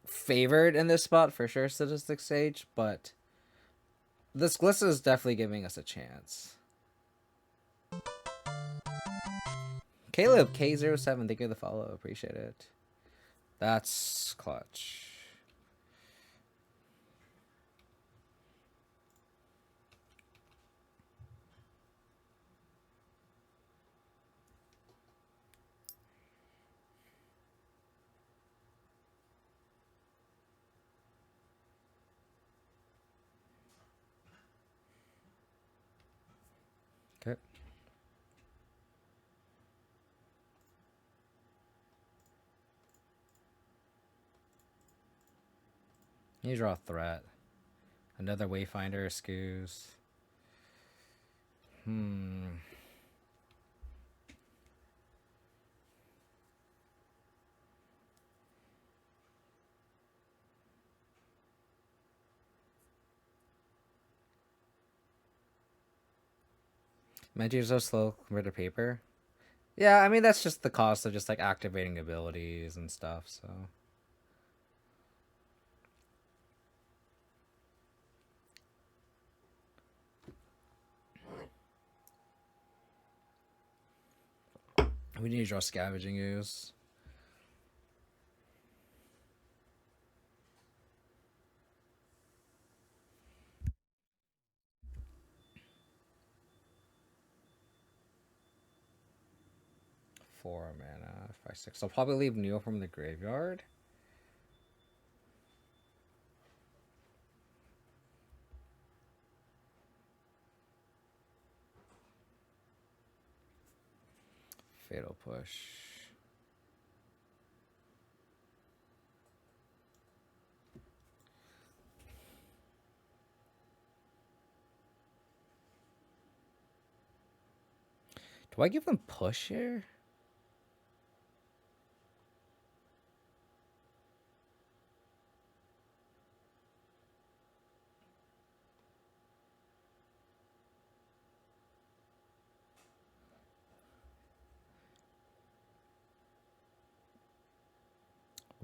favored in this spot for sure, Statistics Sage, but this Glissa is definitely giving us a chance. Caleb K07, thank you for the follow. Appreciate it. That's clutch. Okay. You draw a threat. Another Wayfinder skews. Magic so slow compared to paper. Yeah, I mean that's just the cost of just like activating abilities and stuff, so. We need to draw Scavenging Ooze. Four mana, 5/6. I'll probably leave Neoform from the graveyard. Fatal Push. Do I give them push here?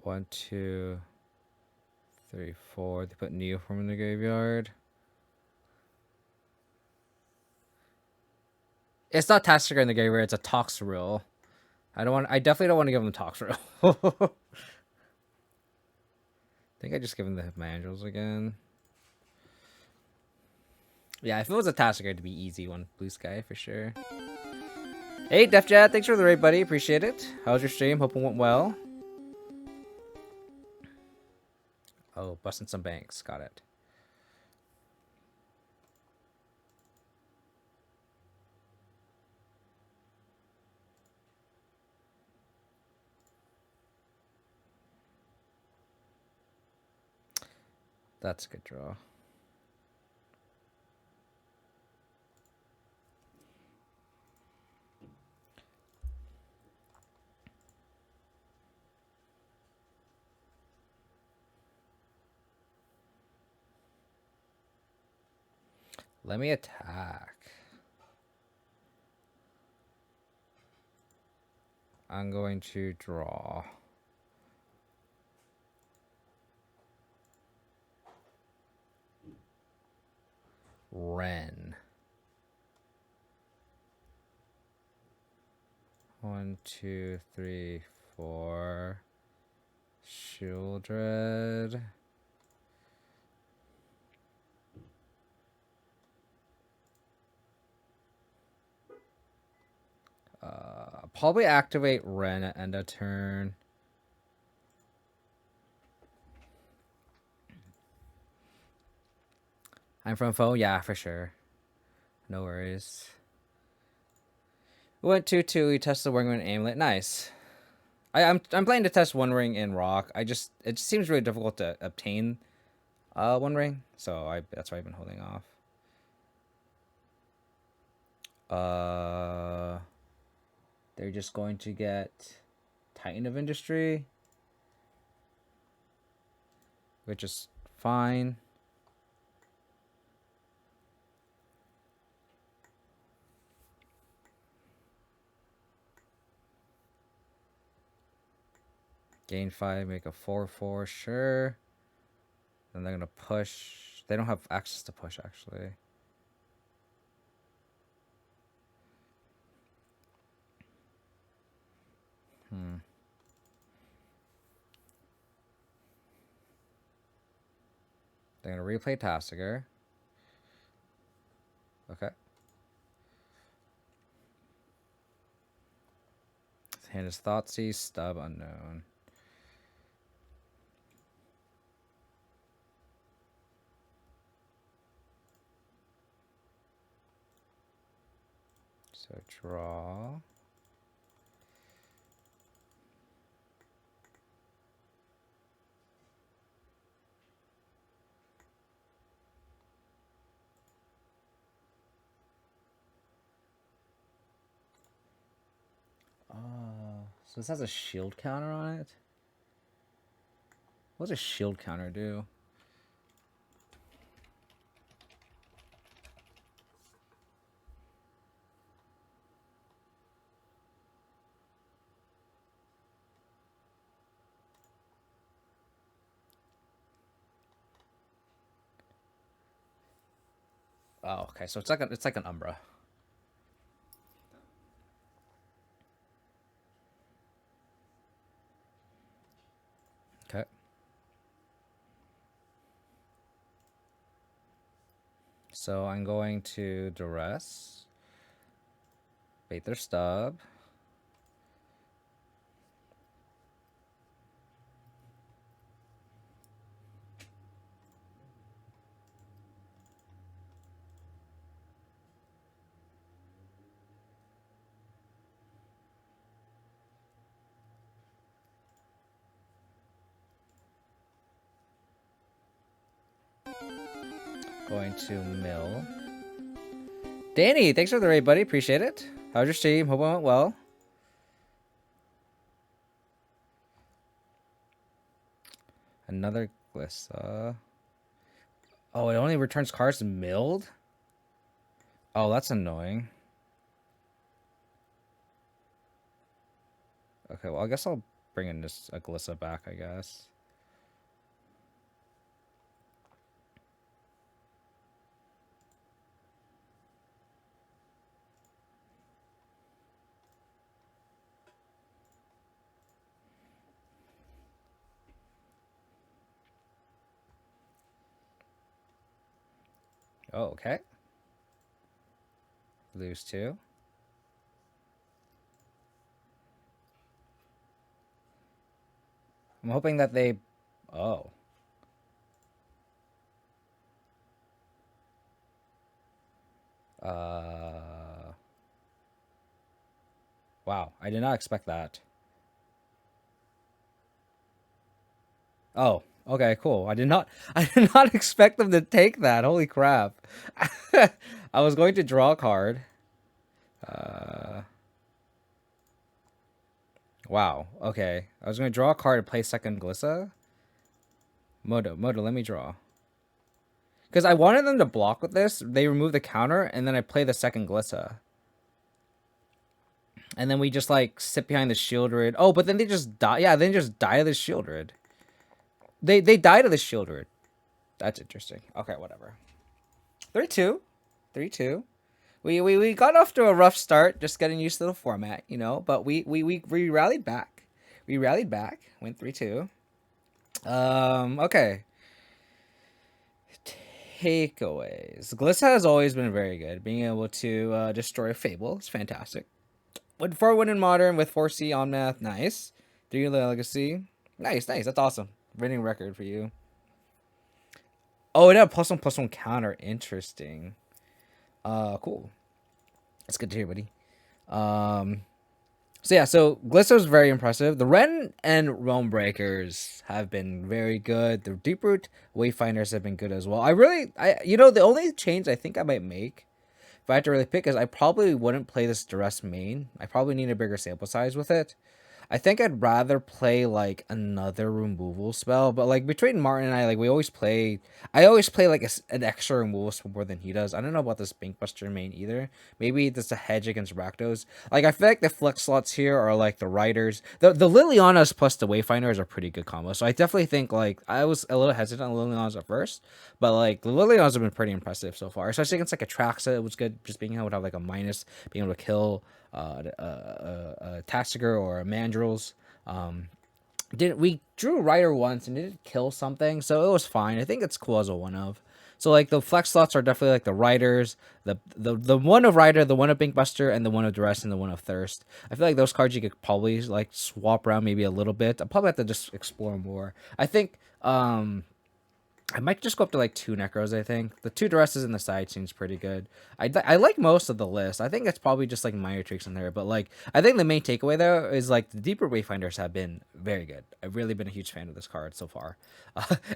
One, two, three, four. They put Neoform in the graveyard. It's not Tastiger in the graveyard. It's a Toxrill. I definitely don't want to give them Toxrill. I think I just give them the Hypmangels again. Yeah, if it was a Tastiger, it'd be easy one. Blue Sky for sure. Hey, Def Jad, thanks for the raid, buddy. Appreciate it. How was your stream? Hope it went well. Oh, busting some banks. Got it. That's a good draw. Let me attack. I'm going to draw. Wrenn. 1, 2, 3, 4. Shieldred. Probably activate Wrenn at end of turn. I'm from Foe? Yeah, for sure. No worries. We went 2-2. We tested One Ring Amulet. Nice. I'm planning to test One Ring in Rock. It just seems really difficult to obtain One Ring, so that's why I've been holding off. They're just going to get Titan of Industry, which is fine. Gain 5, make a 4/4, sure. Then they're gonna push. They don't have access to push, actually. They're gonna replay Tassiger. Okay. Hand is Thoughtseize, Stub Unknown. So draw. So this has a shield counter on it? What does a shield counter do? Oh, okay. So it's like an Umbra. Okay. So I'm going to Duress. Bait their Stub. Going to mill. Danny, thanks for the raid, buddy. Appreciate it. How's your stream? Hope it went well. Another Glissa. Oh, it only returns cards milled? Oh, that's annoying. Okay, well, I guess I'll bring in this a Glissa back, I guess. Oh, okay. Lose 2. I'm hoping that they... Oh. Wow, I did not expect that. Oh, okay, cool. I did not expect them to take that. Holy crap. I was going to draw a card. Wow, okay. I was going to draw a card and play second Glissa. Moto, let me draw. Because I wanted them to block with this. They remove the counter, and then I play the second Glissa. And then we just, like, sit behind the Shieldred. Oh, but then they just die. Yeah, they just die to the Shieldred. They die to the Shieldred. That's interesting. Okay, whatever. 3-2. 3-2. We got off to a rough start, just getting used to the format, you know. But we rallied back. We rallied back. Went 3-2. Okay. Takeaways. Glissa has always been very good. Being able to destroy a Fable is fantastic. With 4-1 in Modern, with 4C on Math, nice. 3 Legacy. Nice. That's awesome. Winning record for you. Oh, it had a +1/+1 counter. Interesting. Cool. That's good to hear, buddy. So yeah, so Glissa was very impressive. The Wrenn and Realmbreakers have been very good. The Deeproot Wayfinders have been good as well. You know, the only change I think I might make, if I had to really pick, is I probably wouldn't play this Duress main. I probably need a bigger sample size with it. I think I'd rather play like another removal spell, but like between Martin and I, like we always play. I always play like an extra removal spell more than he does. I don't know about this Bankbuster main either. Maybe that's a hedge against Rakdos. Like I feel like the flex slots here are like the Riders. The Lilianas plus the Wayfinders are pretty good combo. So I definitely think like I was a little hesitant on Lilianas at first, but like the Lilianas have been pretty impressive so far. Especially against like a Traxa, it was good. Just being able to have like a minus, being able to kill Tassiger or a Mandrills. Did we drew Rider once and it did kill something, so it was fine. I think it's cool as a one of. So like the flex slots are definitely like the Riders, the one of Rider, the one of Binkbuster, and the one of Duress and the one of Thirst. I feel like those cards you could probably like swap around maybe a little bit. I'll probably have to just explore more. I think I might just go up to like 2 Necros. I think the 2 Duresses in the side seems pretty good. I like most of the list. I think it's probably just like minor tweaks in there, but like I think the main takeaway though is like the Deeproot Wayfinders have been very good. I've really been a huge fan of this card so far.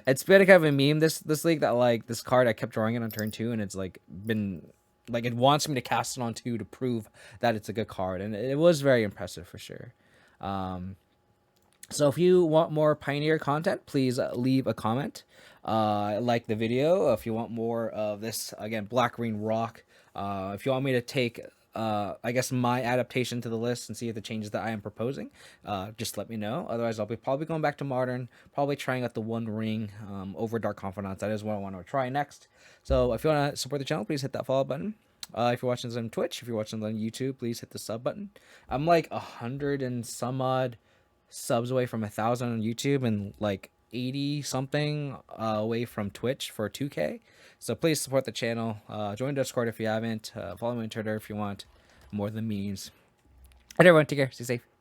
It's been kind of a meme this league that like this card I kept drawing it on turn 2 and it's like been like it wants me to cast it on 2 to prove that it's a good card, and it was very impressive for sure. So if you want more Pioneer content, please leave a comment. Like the video. If you want more of this, again, Black Green Rock. If you want me to take, I guess, my adaptation to the list and see if the changes that I am proposing, just let me know. Otherwise, I'll be probably going back to Modern, probably trying out the One Ring over Dark Confidants. That is what I want to try next. So if you want to support the channel, please hit that follow button. If you're watching this on Twitch, if you're watching this on YouTube, please hit the sub button. I'm like 100 and some odd subs away from 1,000 on YouTube and like 80 something away from Twitch for 2K. So please support the channel. Join Discord if you haven't. Follow me on Twitter if you want more than memes. And everyone, take care. Stay safe.